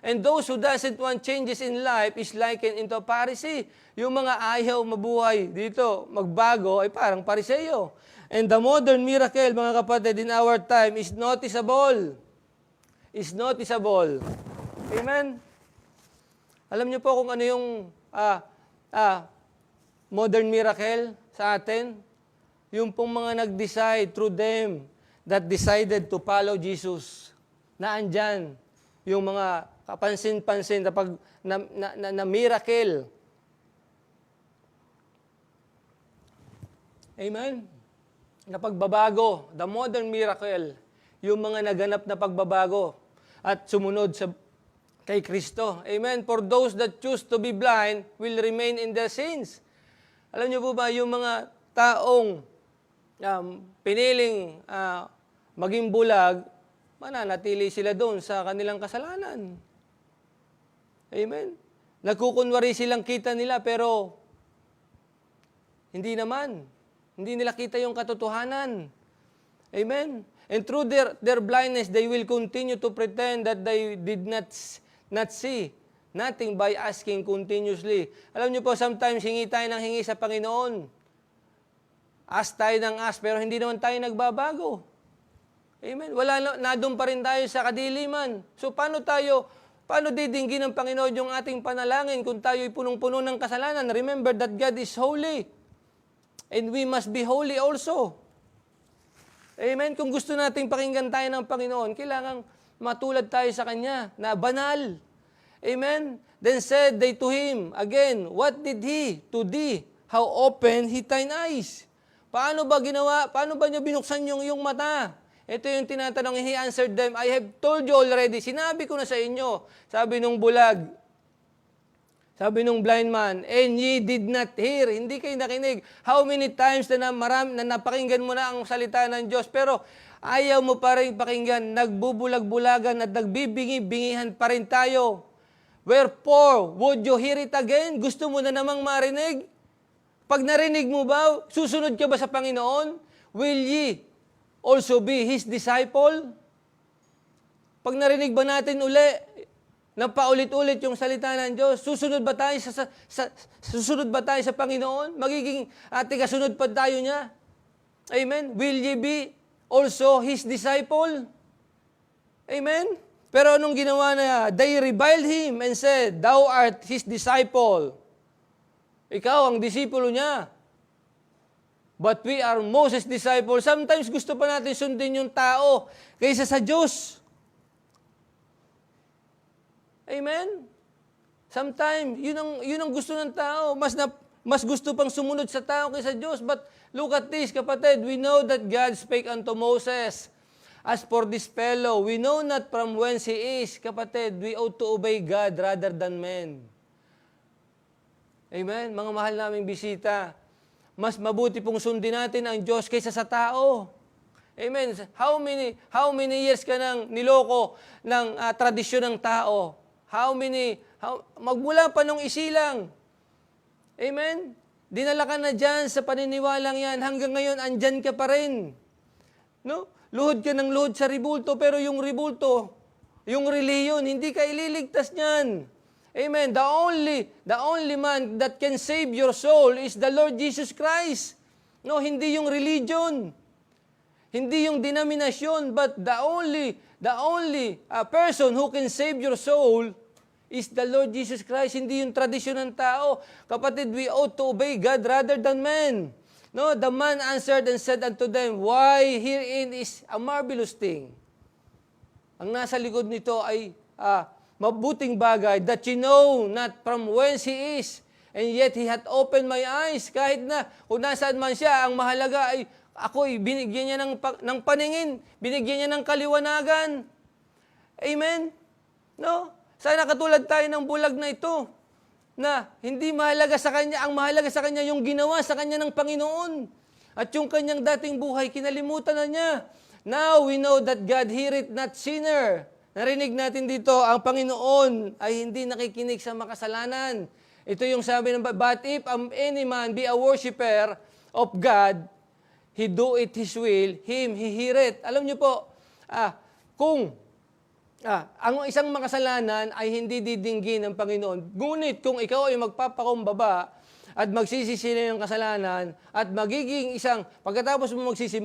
And those who doesn't want changes in life is likened into a Pharisee. Yung mga ayaw mabuhay dito, magbago, ay parang Pariseo. And the modern miracle, mga kapatid, in our time is noticeable. Is noticeable. Amen? Alam niyo po kung ano yung modern miracle sa atin? Yung pong mga nag-decide through them that decided to follow Jesus. Na andyan yung mga kapansin-pansin na miracle. Amen? Na pagbabago, the modern miracle, yung mga naganap na pagbabago at sumunod kay Kristo. Amen? For those that choose to be blind will remain in their sins. Alam niyo po ba, yung mga taong piniling maging bulag, mananatili sila doon sa kanilang kasalanan. Amen? Nagkukunwari silang kita nila pero hindi naman. Hindi nila kita yung katotohanan. Amen? And through their blindness, they will continue to pretend that they did not see nothing by asking continuously. Alam niyo po, sometimes hingi tayo ng hingi sa Panginoon. Ask tayo ng ask, pero hindi naman tayo nagbabago. Amen? Nadun pa rin tayo sa kadiliman. So paano didinggin ng Panginoon yung ating panalangin kung tayo'y punong-puno ng kasalanan? Remember that God is holy. And we must be holy also. Amen? Kung gusto nating pakinggan tayo ng Panginoon, kailangang matulad tayo sa Kanya na banal. Amen? Then said they to him, again, what did he to thee? How open he thine eyes? Paano ba niyo binuksan yung mata? Ito yung tinatanong, he answered them, I have told you already, sinabi ko na sa inyo, sabi nung bulag, sabi nung blind man, and ye did not hear, hindi kayo nakinig. How many times na napakinggan mo na ang salita ng Diyos, pero ayaw mo pa rin pakinggan, nagbubulag-bulagan at nagbibingi-bingihan pa rin tayo. Wherefore, would you hear it again? Gusto mo na namang marinig? Pag narinig mo ba, susunod ka ba sa Panginoon? Will ye also be His disciple? Pag narinig ba natin uli, na paulit-ulit yung salita ng Diyos, susunod ba tayo sa Panginoon? Magiging kasunod pa tayo niya? Amen? Will ye be also His disciple? Amen? Pero anong ginawa niya? They reviled Him and said, Thou art His disciple. Ikaw ang disipulo niya. But we are Moses' disciples. Sometimes gusto pa natin sundin yung tao kaysa sa Diyos. Amen? Sometimes, yun ang gusto ng tao. Mas gusto pang sumunod sa tao kaysa Diyos. But look at this, kapatid. We know that God spake unto Moses. As for this fellow, we know not from whence he is. Kapatid, we ought to obey God rather than men. Amen? Mga mahal naming bisita, mas mabuti pong sundin natin ang Diyos kaysa sa tao. Amen? How many years ka nang niloko ng tradisyon ng tao? Magmula pa nung isilang. Amen? Dinala ka na dyan sa paniniwalang yan. Hanggang ngayon, andyan ka pa rin. No? Luhod ka ng luhod sa ribulto, pero yung ribulto, yung reliyon, hindi ka ililigtas niyan. Amen. The only man that can save your soul is the Lord Jesus Christ. No, hindi yung religion. Hindi yung denominasyon, but the only person who can save your soul is the Lord Jesus Christ. Hindi yung tradisyon ng tao. Kapatid, we ought to obey God rather than men. No, the man answered and said unto them, Why, herein is a marvelous thing. Ang nasa likod nito ay mabuting bagay, that you know not from whence he is, and yet he hath opened my eyes. Kahit na kung nasaan man siya, ang mahalaga ay ako'y binigyan niya ng paningin, binigyan niya ng kaliwanagan. Amen? No? Sana katulad tayo ng bulag na ito, na hindi mahalaga sa kanya, ang mahalaga sa kanya yung ginawa sa kanya ng Panginoon. At yung kanyang dating buhay, kinalimutan na niya. Now we know that God heareth not sinner. Narinig natin dito, ang Panginoon ay hindi nakikinig sa makasalanan. Ito yung sabi ng, but if any man be a worshiper of God, he do it His will, him he heareth. Alam niyo po, kung ang isang makasalanan ay hindi didinggin ng Panginoon, ngunit kung ikaw ay magpapakumbaba at magsisisi ng kasalanan at magiging pagkatapos mo magsisi,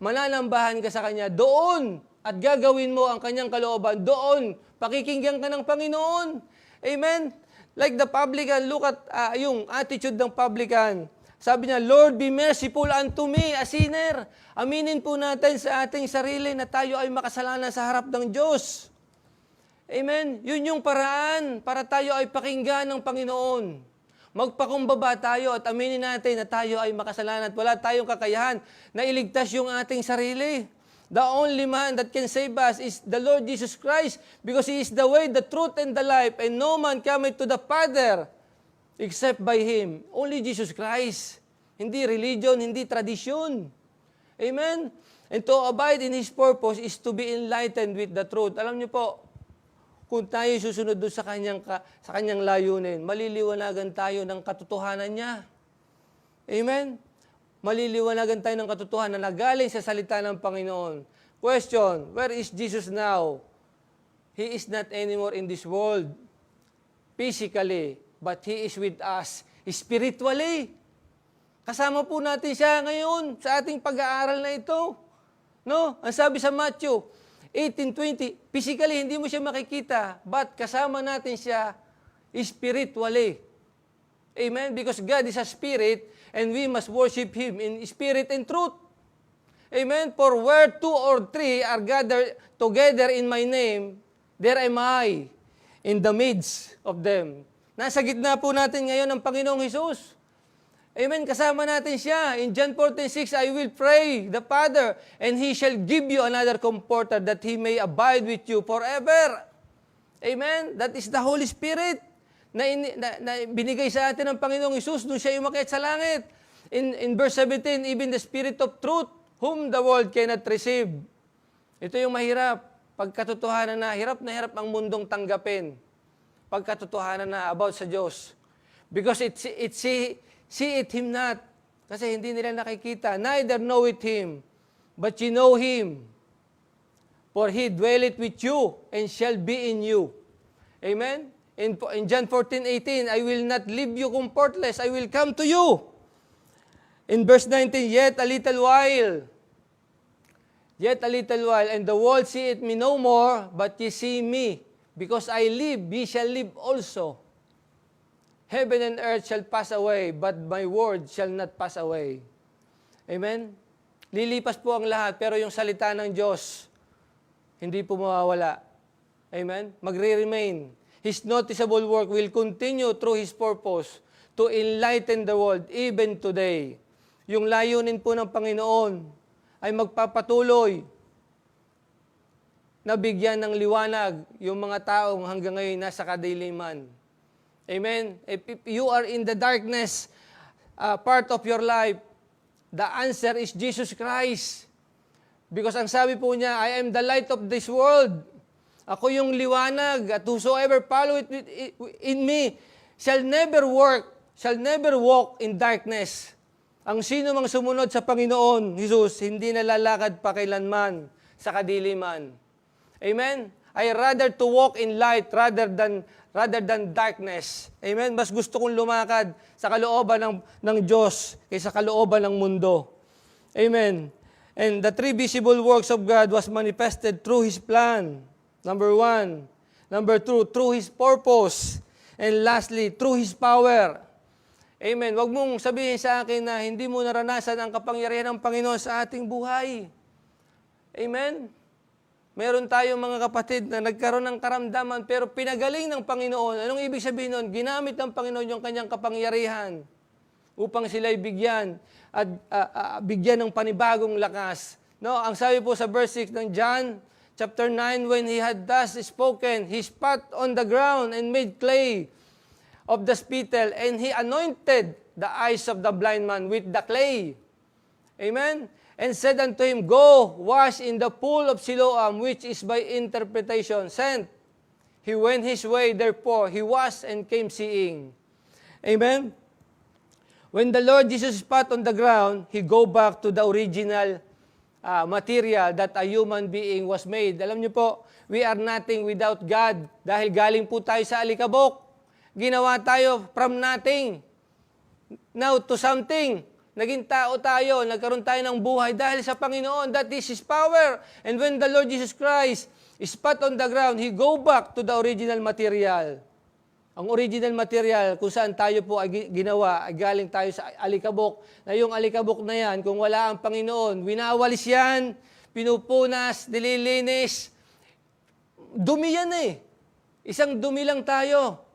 mananambahan ka sa Kanya, doon at gagawin mo ang Kanyang kalooban, doon pakikinggan ka ng Panginoon. Amen? Like the publican, look at yung attitude ng publican. Sabi niya, Lord, be merciful unto me, a sinner. Aminin po natin sa ating sarili na tayo ay makasalanan sa harap ng Diyos. Amen? Yun yung paraan para tayo ay pakinggan ng Panginoon. Magpakumbaba tayo at aminin natin na tayo ay makasalanan at wala tayong kakayahan na iligtas yung ating sarili. The only man that can save us is the Lord Jesus Christ because He is the way, the truth, and the life, and no man cometh to the Father except by Him. Only Jesus Christ. Hindi religion, hindi tradisyon. Amen? And to abide in His purpose is to be enlightened with the truth. Alam niyo po, kung tayo susunod doon sa kanyang layunin, maliliwanagan tayo ng katotohanan niya. Amen? Maliliwanagan tayo ng katotohanan na nagaling sa salita ng Panginoon. Question, where is Jesus now? He is not anymore in this world physically, but He is with us spiritually. Kasama po natin siya ngayon sa ating pag-aaral na ito. No? Ang sabi sa Matthew 18:20, physically hindi mo siya makikita, but kasama natin siya spiritually. Amen? Because God is a spirit, and we must worship Him in spirit and truth. Amen? For where 2 or 3 are gathered together in my name, there am I in the midst of them. Nasa gitna po natin ngayon ang Panginoong Hesus. Amen? Kasama natin siya. In John 14:6, I will pray the Father, and He shall give you another comforter that He may abide with you forever. Amen? That is the Holy Spirit na binigay sa atin ng Panginoong Hesus nung siya umakyat sa langit. In verse 17, even the Spirit of truth, whom the world cannot receive. Ito yung mahirap. Pagkatotohanan na hirap ang mundong tanggapin. Pagkatotohanan na about sa Diyos. Because see it Him not. Kasi hindi nila nakikita. Neither know it Him, but you know Him. For He dwelleth with you and shall be in you. Amen? In John 14:18, I will not leave you comfortless, I will come to you. In verse 19, yet a little while, and the world seeth me no more, but ye see me. Because I live, ye shall live also. Heaven and earth shall pass away, but my word shall not pass away. Amen? Lilipas po ang lahat, pero yung salita ng Diyos, hindi po mawawala. Amen? Magre-remain. His noticeable work will continue through His purpose to enlighten the world even today. Yung layunin po ng Panginoon ay magpapatuloy na bigyan ng liwanag yung mga taong hanggang ngayon nasa kadiliman. Amen? If you are in the darkness part of your life, the answer is Jesus Christ. Because ang sabi po niya, I am the light of this world. Ako yung liwanag, at whosoever followeth in me shall never walk in darkness. Ang sino mang sumunod sa Panginoon, Jesus, hindi nalalakad pa kailanman sa kadiliman. Amen? I rather to walk in light rather than darkness. Amen? Mas gusto kong lumakad sa kalooban ng Diyos kaysa kalooban ng mundo. Amen? And the three visible works of God was manifested through His plan. Number 1. Number 2, through His purpose. And lastly, through His power. Amen. Huwag mong sabihin sa akin na hindi mo naranasan ang kapangyarihan ng Panginoon sa ating buhay. Amen. Meron tayong mga kapatid na nagkaroon ng karamdaman pero pinagaling ng Panginoon. Anong ibig sabihin nun? Ginamit ng Panginoon yung kanyang kapangyarihan upang sila'y bigyan at bigyan ng panibagong lakas. No, ang sabi po sa verse 6 ng John chapter 9, when He had thus spoken, He spat on the ground and made clay of the spittle, and He anointed the eyes of the blind man with the clay. Amen? And said unto him, Go, wash in the pool of Siloam, which is by interpretation sent. He went his way, therefore, he washed and came seeing. Amen? When the Lord Jesus spat on the ground, he go back to the original material that a human being was made. Alam niyo po, we are nothing without God. Dahil galing po tayo sa alikabok. Ginawa tayo from nothing. Now to something. Naging tao tayo, nagkaroon tayo ng buhay dahil sa Panginoon. That is His power. And when the Lord Jesus Christ spat on the ground, He go back to the original material. Ang original material kung saan tayo po ay ginawa, ay galing tayo sa alikabok. Na yung alikabok na yan, kung wala ang Panginoon, winawalis yan, pinupunas, nililinis. Dumi yan eh. Isang dumi lang tayo.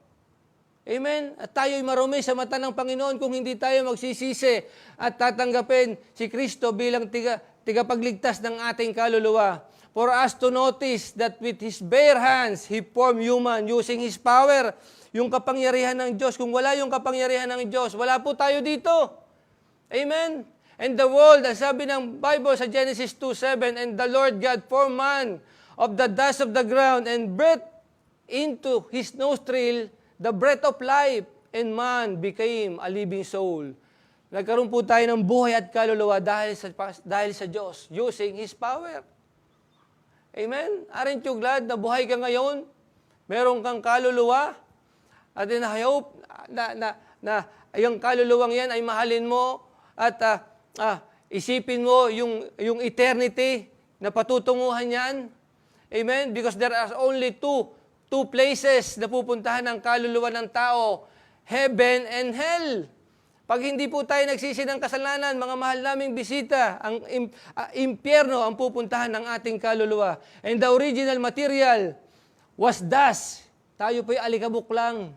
Amen? At tayo'y marumi sa mata ng Panginoon kung hindi tayo magsisisi at tatanggapin si Kristo bilang tigapagligtas ng ating kaluluwa. For us to notice that with His bare hands, He formed human using His power. Yung kapangyarihan ng Diyos. Kung wala yung kapangyarihan ng Diyos, wala po tayo dito. Amen? And the world, ang sabi ng Bible sa Genesis 2:7, and the Lord God formed man of the dust of the ground and breathed into his nostril the breath of life, and man became a living soul. Nagkaroon po tayo ng buhay at kaluluwa dahil sa Diyos, using His power. Amen? Aren't you glad na buhay ka ngayon? Meron kang kaluluwa? At then I hope na yung kaluluwang yan ay mahalin mo at isipin mo yung eternity na patutunguhan yan. Amen? Because there are only two places na pupuntahan ng kaluluwa ng tao, heaven and hell. Pag hindi po tayo nagsisi ng kasalanan, mga mahal naming bisita, ang impyerno ang pupuntahan ng ating kaluluwa. And the original material was dust. Tayo po'y alikabok lang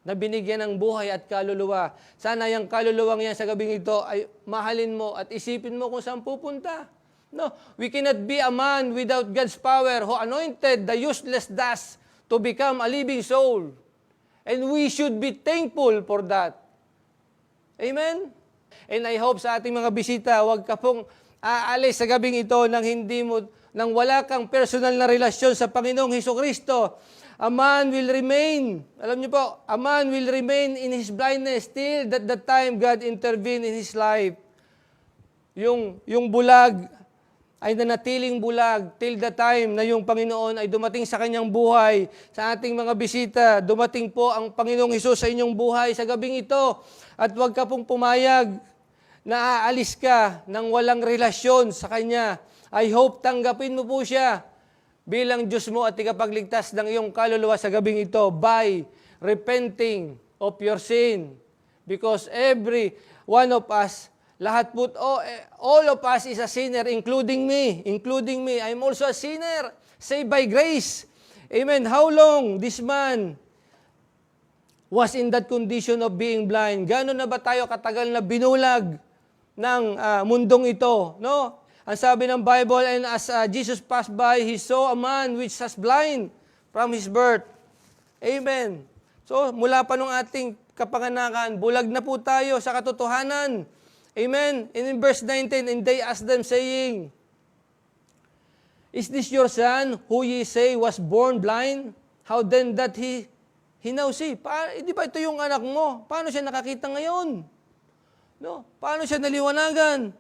na binigyan ng buhay at kaluluwa. Sana yung kaluluwang yan sa gabing ito ay mahalin mo at isipin mo kung saan pupunta. No, we cannot be a man without God's power who anointed the useless dust to become a living soul. And we should be thankful for that. Amen? And I hope sa ating mga bisita, huwag ka pong aalis sa gabing ito nang wala kang personal na relasyon sa Panginoong Hesukristo. A man will remain, alam niyo po, a man will remain in his blindness till that the time God intervened in his life. Yung bulag ay nanatiling bulag till the time na yung Panginoon ay dumating sa kanyang buhay. Sa ating mga bisita, dumating po ang Panginoong Hesus sa inyong buhay sa gabing ito. At huwag ka pong pumayag na aalis ka ng walang relasyon sa Kanya. I hope tanggapin mo po siya bilang Diyos mo at ikapagligtas ng iyong kaluluwa sa gabing ito by repenting of your sin. Because every one of us, all of us is a sinner, including me. I'm also a sinner, saved by grace. Amen. How long this man was in that condition of being blind? Gano'n na ba tayo katagal na binulag ng mundong ito? No? Ang sabi ng Bible, and as Jesus passed by, He saw a man which was blind from his birth. Amen. So, mula pa nung ating kapanganakan, bulag na po tayo sa katotohanan. Amen. And in verse 19, and they asked them, saying, Is this your son, who ye say was born blind? How then that he now see? Di ba ito yung anak mo? Paano siya nakakita ngayon? No? Paano siya naliwanagan?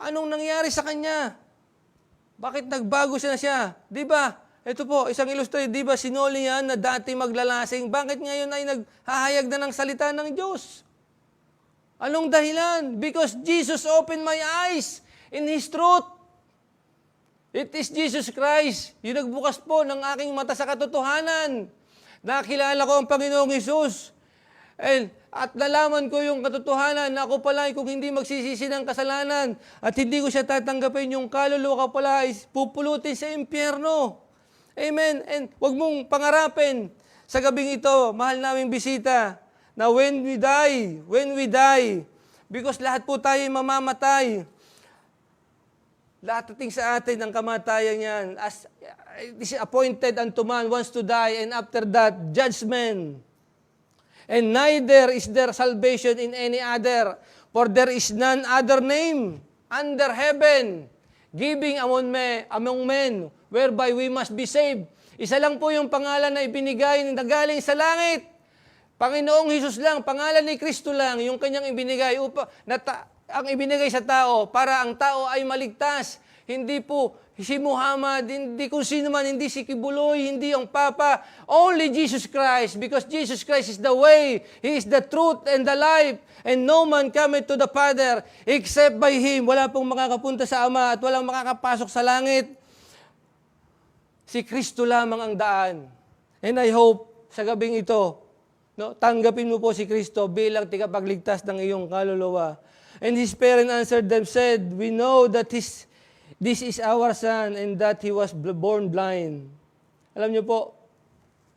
Anong nangyari sa kanya? Bakit nagbago siya na siya? Di ba? Ito po, isang illustrate, di ba sinoli yan na dati maglalasing? Bakit ngayon ay naghahayag na ng salita ng Diyos? Anong dahilan? Because Jesus opened my eyes in His truth. It is Jesus Christ. Yung nagbukas po ng aking mata sa katotohanan. Nakilala ko ang Panginoong Hesus. At nalaman ko yung katotohanan na ako pala kung hindi magsisisi ng kasalanan at hindi ko siya tatanggapin, yung kaluluwa ko pala ay pupulutin sa impyerno. Amen. And huwag mong pangarapin sa gabing ito, mahal naming bisita, na when we die, because lahat po tayo mamamatay. Datating sa atin ang kamatayan yan. As it is appointed unto man once to die, and after that, judgment. And neither is there salvation in any other, For there is none other name under heaven giving among men whereby we must be saved. Isa lang po yung pangalan na ibinigay na galing sa langit. Panginoong Hesus lang, pangalan ni Kristo lang, yung kanyang ibinigay ang ibinigay sa tao para ang tao ay maligtas. Hindi po si Muhammad, hindi kung sino man, hindi si Kibuloy, hindi ang Papa. Only Jesus Christ, because Jesus Christ is the way, He is the truth and the life, and no man cometh to the Father except by Him. Wala pong makakapunta sa Ama at walang makakapasok sa langit. Si Kristo lamang ang daan. And I hope sa gabing ito, tanggapin mo po si Kristo bilang tigapagligtas ng iyong kaluluwa. And his parents answered them, said, we know that this is our son and that he was born blind. Alam niyo po,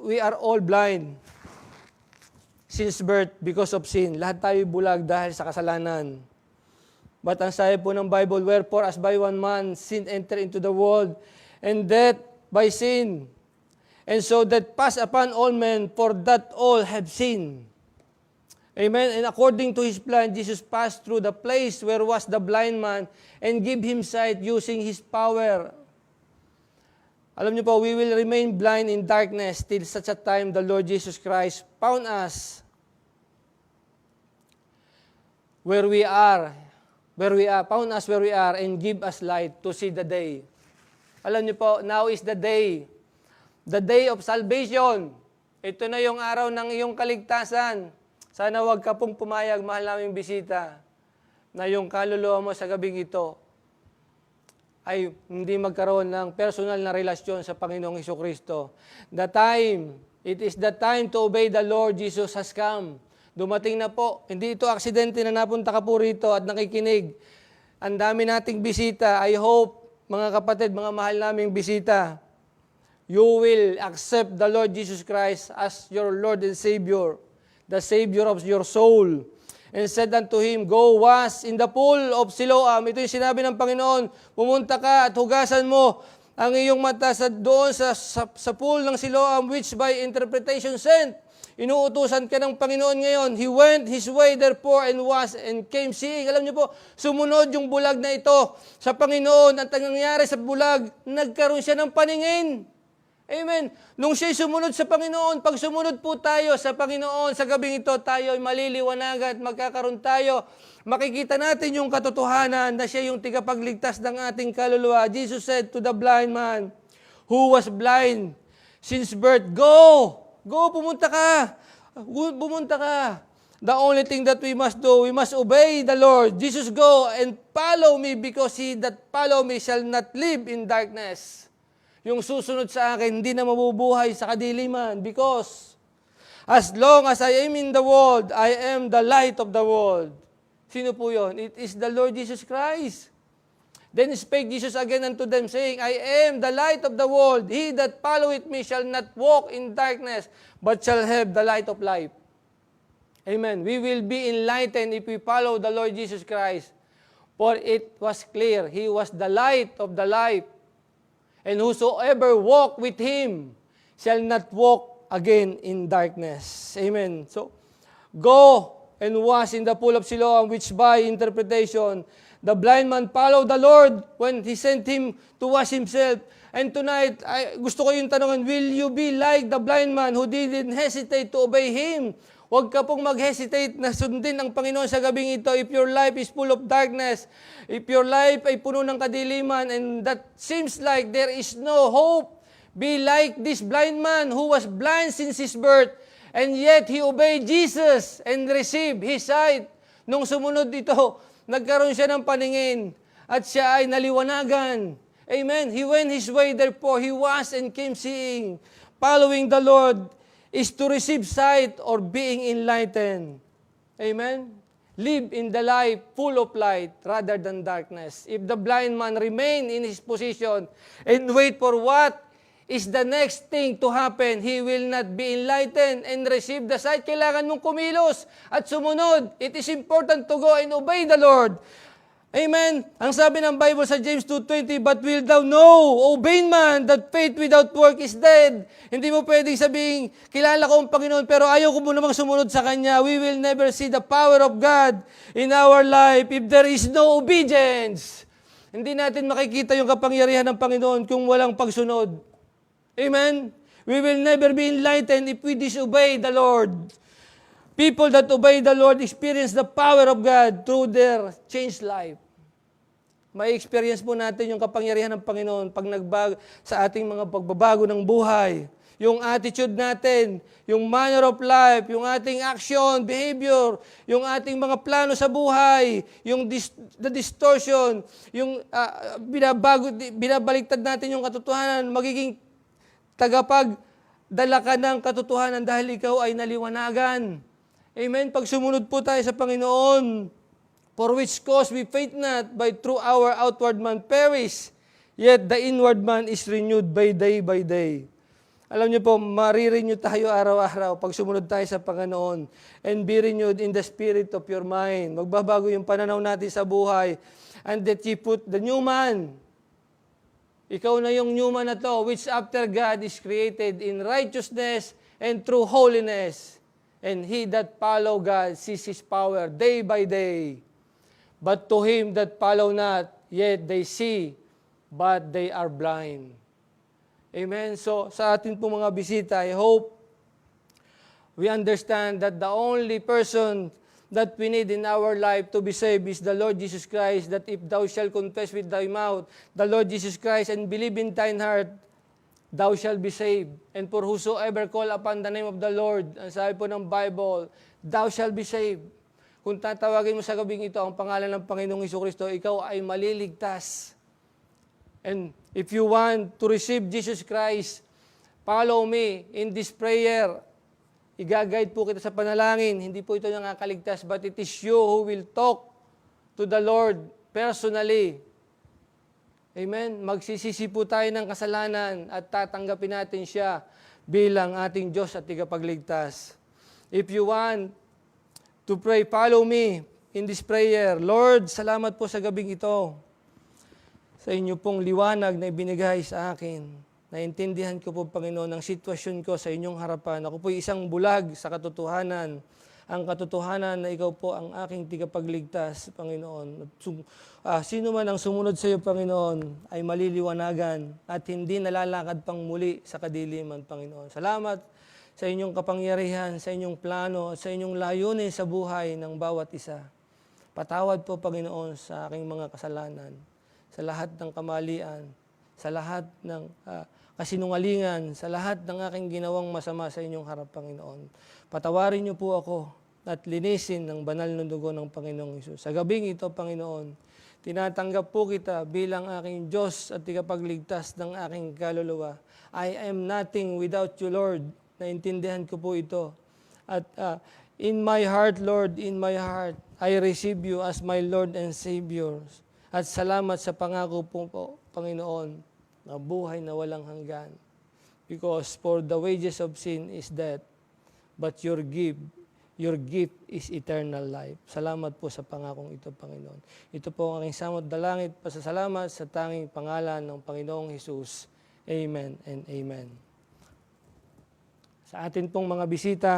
we are all blind since birth because of sin. Lahat tayo bulag dahil sa kasalanan. But ang sabi po ng Bible, wherefore as by one man sin enter into the world, and death by sin. And so that pass upon all men, for that all have sinned. Amen. And according to His plan, Jesus passed through the place where was the blind man and give him sight using His power. Alam niyo po, we will remain blind in darkness till such a time the Lord Jesus Christ found us where we are, and give us light to see the day. Alam niyo po, now is the day of salvation. Ito na yung araw ng iyong kaligtasan. Sana wag ka pong pumayag, mahal naming bisita, na yung kaluluwa mo sa gabing ito ay hindi magkaroon ng personal na relasyon sa Panginoong Hesukristo. It is the time to obey the Lord Jesus has come. Dumating na po. Hindi ito aksidente na napunta ka po rito at nakikinig. Ang dami nating bisita. I hope, mga kapatid, mga mahal naming bisita, you will accept the Lord Jesus Christ as your Lord and Savior, the Savior of your soul. And said unto him, go wash in the pool of Siloam. Ito yung sinabi ng Panginoon, pumunta ka at hugasan mo ang iyong mata doon sa pool ng Siloam, which by interpretation sent. Inuutusan ka ng Panginoon ngayon. He went his way therefore and washed and came seeing. Alam niyo po, sumunod yung bulag na ito sa Panginoon. At ang nangyari sa bulag, nagkaroon siya ng paningin. Amen. Nung siya'y sumunod sa Panginoon, pag sumunod po tayo sa Panginoon, sa gabing ito, tayo ay maliliwanagan at magkakaroon tayo. Makikita natin yung katotohanan na siya yung tigapagligtas ng ating kaluluwa. Jesus said to the blind man who was blind since birth, go, pumunta ka. The only thing that we must do, we must obey the Lord. Jesus, go and follow me, because he that follow me shall not live in darkness. Yung susunod sa akin, hindi na mabubuhay sa kadiliman, because as long as I am in the world, I am the light of the world. Sino po yun? It is the Lord Jesus Christ. Then spake Jesus again unto them, saying, I am the light of the world. He that followeth me shall not walk in darkness, but shall have the light of life. Amen. We will be enlightened if we follow the Lord Jesus Christ. For it was clear, He was the light of the life. And whosoever walk with Him shall not walk again in darkness. Amen. So, go and wash in the pool of Siloam, which by interpretation, the blind man followed the Lord when He sent him to wash himself. And tonight, gusto ko yung tanongin, will you be like the blind man who didn't hesitate to obey Him? Huwag ka pong mag-hesitate na sundin ang Panginoon sa gabing ito. If your life is full of darkness, if your life ay puno ng kadiliman, and that seems like there is no hope, be like this blind man who was blind since his birth, and yet he obeyed Jesus and received his sight. Nung sumunod ito, nagkaroon siya ng paningin, at siya ay naliwanagan. Amen. He went his way, therefore he was and came seeing. Following the Lord is to receive sight or being enlightened. Amen? Live in the life full of light rather than darkness. If the blind man remain in his position and wait for what is the next thing to happen, he will not be enlightened and receive the sight. Kailangan mong kumilos at sumunod. It is important to go and obey the Lord. Amen. Ang sabi ng Bible sa James 2:20, but will thou know, O vain man, that faith without work is dead. Hindi mo pwedeng sabihin, kilala ko ang Panginoon, pero ayaw ko mo namang sumunod sa Kanya. We will never see the power of God in our life if there is no obedience. Hindi natin makikita yung kapangyarihan ng Panginoon kung walang pagsunod. Amen. We will never be enlightened if we disobey the Lord. People that obey the Lord experience the power of God through their changed life. May experience po natin yung kapangyarihan ng Panginoon pag nagbago sa ating mga pagbabago ng buhay. Yung attitude natin, yung manner of life, yung ating action, behavior, yung ating mga plano sa buhay, yung the distortion, yung binabaliktad natin yung katotohanan, magiging tagapagdala ka ng katotohanan dahil ikaw ay naliwanagan. Amen? Pag sumunod po tayo sa Panginoon, for which cause we faint not, by through our outward man perish, yet the inward man is renewed by day. Alam niyo po, marirenew tayo araw-araw pag sumunod tayo sa Panginoon and be renewed in the spirit of your mind. Magbabago yung pananaw natin sa buhay and that you put the new man. Ikaw na yung new man na to, which after God is created in righteousness and true holiness. And he that follow God sees His power day by day. But to him that follow not, yet they see, but they are blind. Amen? So, sa atin pong mga bisita, I hope we understand that the only person that we need in our life to be saved is the Lord Jesus Christ, that if thou shalt confess with thy mouth the Lord Jesus Christ and believe in thine heart, thou shalt be saved. And for whosoever call upon the name of the Lord, ang sabi po ng Bible, thou shalt be saved. Kung tatawagin mo sa gabing ito ang pangalan ng Panginoong Hesukristo, ikaw ay maliligtas. And if you want to receive Jesus Christ, follow me in this prayer. Igagayad po kita sa panalangin. Hindi po ito nakakaligtas, but it is you who will talk to the Lord personally. Amen? Magsisisi po tayo ng kasalanan at tatanggapin natin siya bilang ating Diyos at tagapagligtas. If you want to pray, follow me in this prayer. Lord, salamat po sa gabing ito. Sa inyo pong liwanag na ibinigay sa akin. Naintindihan ko po, Panginoon, ang sitwasyon ko sa inyong harapan. Ako po isang bulag sa katotohanan. Ang katotohanan na ikaw po ang aking tigapagligtas, Panginoon. Sino man ang sumunod sa iyo, Panginoon, ay maliliwanagan at hindi nalalakad pang muli sa kadiliman, Panginoon. Salamat sa inyong kapangyarihan, sa inyong plano, sa inyong layunin sa buhay ng bawat isa. Patawad po, Panginoon, sa aking mga kasalanan, sa lahat ng kamalian, sa lahat ng kasinungalingan, sa lahat ng aking ginawang masama sa inyong harap, Panginoon. Patawarin niyo po ako at linisin ng banal na dugo ng Panginoong Hesus. Sa gabing ito, Panginoon, tinatanggap po kita bilang aking Diyos at tigapagligtas ng aking kaluluwa. I am nothing without you, Lord. Naintindihan ko po ito. At in my heart, Lord, in my heart, I receive you as my Lord and Savior. At salamat sa pangako po, Panginoon, na buhay na walang hanggan. Because for the wages of sin is death, but your gift is eternal life. Salamat po sa pangakong ito, Panginoon. Ito po ang aking samot dalangit, pasasalamat sa tanging pangalan ng Panginoong Hesus. Amen and amen. Sa atin pong mga bisita,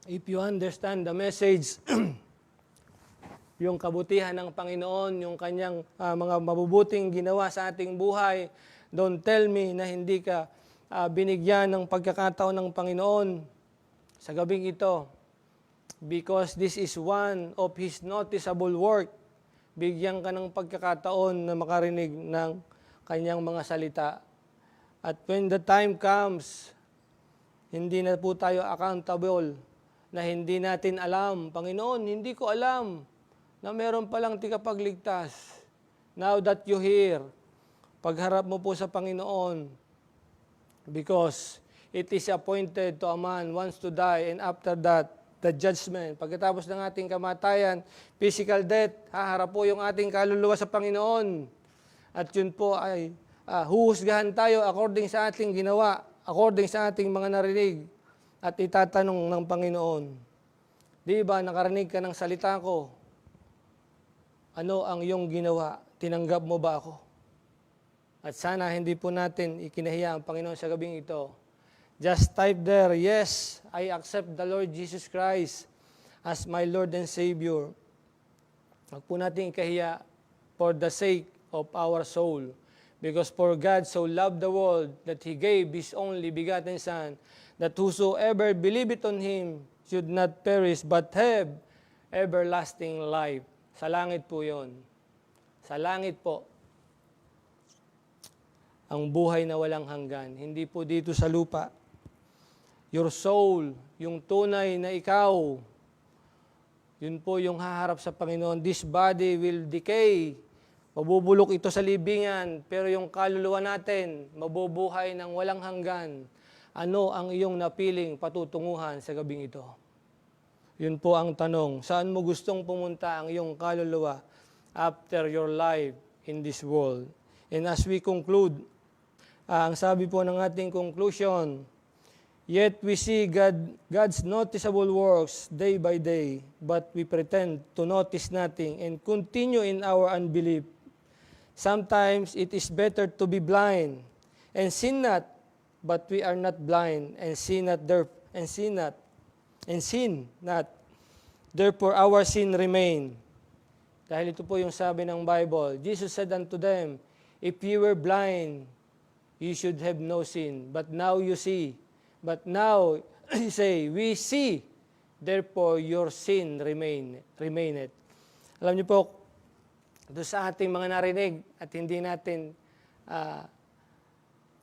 if you understand the message, yung kabutihan ng Panginoon, yung kanyang mga mabubuting ginawa sa ating buhay, don't tell me na hindi ka binigyan ng pagkakataon ng Panginoon sa gabing ito. Because this is one of His noticeable work. Bigyan ka ng pagkakataon na makarinig ng kanyang mga salita. At when the time comes, hindi na po tayo accountable na hindi natin alam. Panginoon, hindi ko alam na meron palang tigapagligtas. Now that you hear, pagharap mo po sa Panginoon, because it is appointed to a man once to die, and after that, the judgment. Pagkatapos ng ating kamatayan, physical death, haharap po yung ating kaluluwa sa Panginoon. At yun po ay huhusgahan tayo according sa ating ginawa, according sa ating mga narinig, at itatanong ng Panginoon, Di ba, nakarinig ka ng salita ko? Ano ang iyong ginawa? Tinanggap mo ba ako? At sana hindi po natin ikinahiya ang Panginoon sa gabing ito. Just type there, yes, I accept the Lord Jesus Christ as my Lord and Savior. Huwag po natin ikahiya for the sake of our soul. Because for God so loved the world that He gave His only begotten Son, that whosoever believeth on Him should not perish but have everlasting life. Sa langit po yon. Sa langit po. Ang buhay na walang hanggan. Hindi po dito sa lupa. Your soul, yung tunay na ikaw, yun po yung haharap sa Panginoon. This body will decay. Mabubulok ito sa libingan, pero yung kaluluwa natin, mabubuhay ng walang hanggan. Ano ang iyong napiling patutunguhan sa gabing ito? Yun po ang tanong. Saan mo gustong pumunta ang iyong kaluluwa after your life in this world? And as we conclude, ang sabi po ng ating conclusion, yet we see God's noticeable works day by day, but we pretend to notice nothing and continue in our unbelief. Sometimes it is better to be blind and sin not, but we are not blind and sin not. Therefore our sin remain. Dahil ito po yung sabi ng Bible. Jesus said unto them, if you were blind, you should have no sin. But now you see. But now you say, we see. Therefore your sin remaineth. Alam niyo po, doon sa ating mga narinig at hindi natin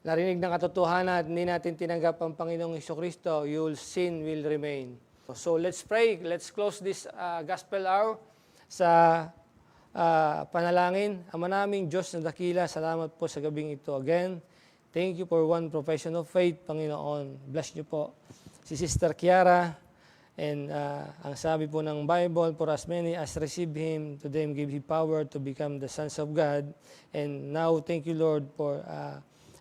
narinig ng katotohanan at hindi natin tinanggap ang Panginoong Hesukristo, your sin will remain. So let's pray. Let's close this gospel hour sa panalangin. Ama naming Diyos na dakila, salamat po sa gabing ito. Again, thank you for one profession of faith, Panginoon. Bless niyo po si Sister Kiara. And ang sabi po ng Bible, for as many as receive Him, to them give He power to become the sons of God. And now, thank you, Lord, for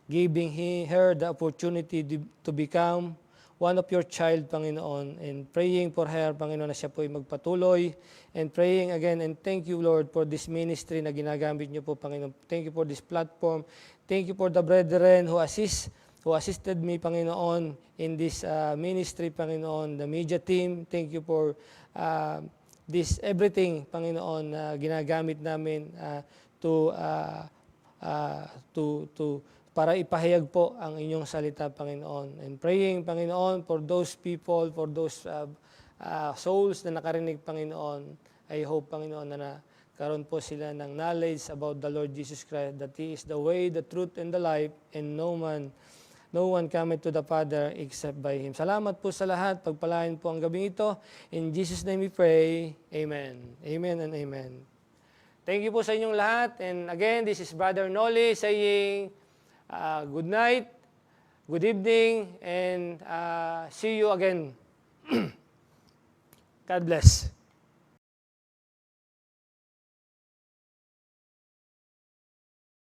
giving her the opportunity to become one of your child, Panginoon. And praying for her, Panginoon, na siya po ay magpatuloy. And praying again, and thank you, Lord, for this ministry na ginagamit niyo po, Panginoon. Thank you for this platform. Thank you for the brethren who assisted me, Panginoon, in this ministry, Panginoon, the media team. Thank you for this everything, Panginoon, na ginagamit namin para ipahayag po ang inyong salita, Panginoon. And praying, Panginoon, for those people, for those souls na nakarinig, Panginoon. I hope, Panginoon, na karoon po sila ng knowledge about the Lord Jesus Christ, that He is the way, the truth, and the life, and no one cometh to the Father except by Him. Salamat po sa lahat. Pagpalain po ang gabing ito. In Jesus' name we pray. Amen. Amen and amen. Thank you po sa inyong lahat. And again, this is Brother Noli saying good night, good evening, and see you again. God bless.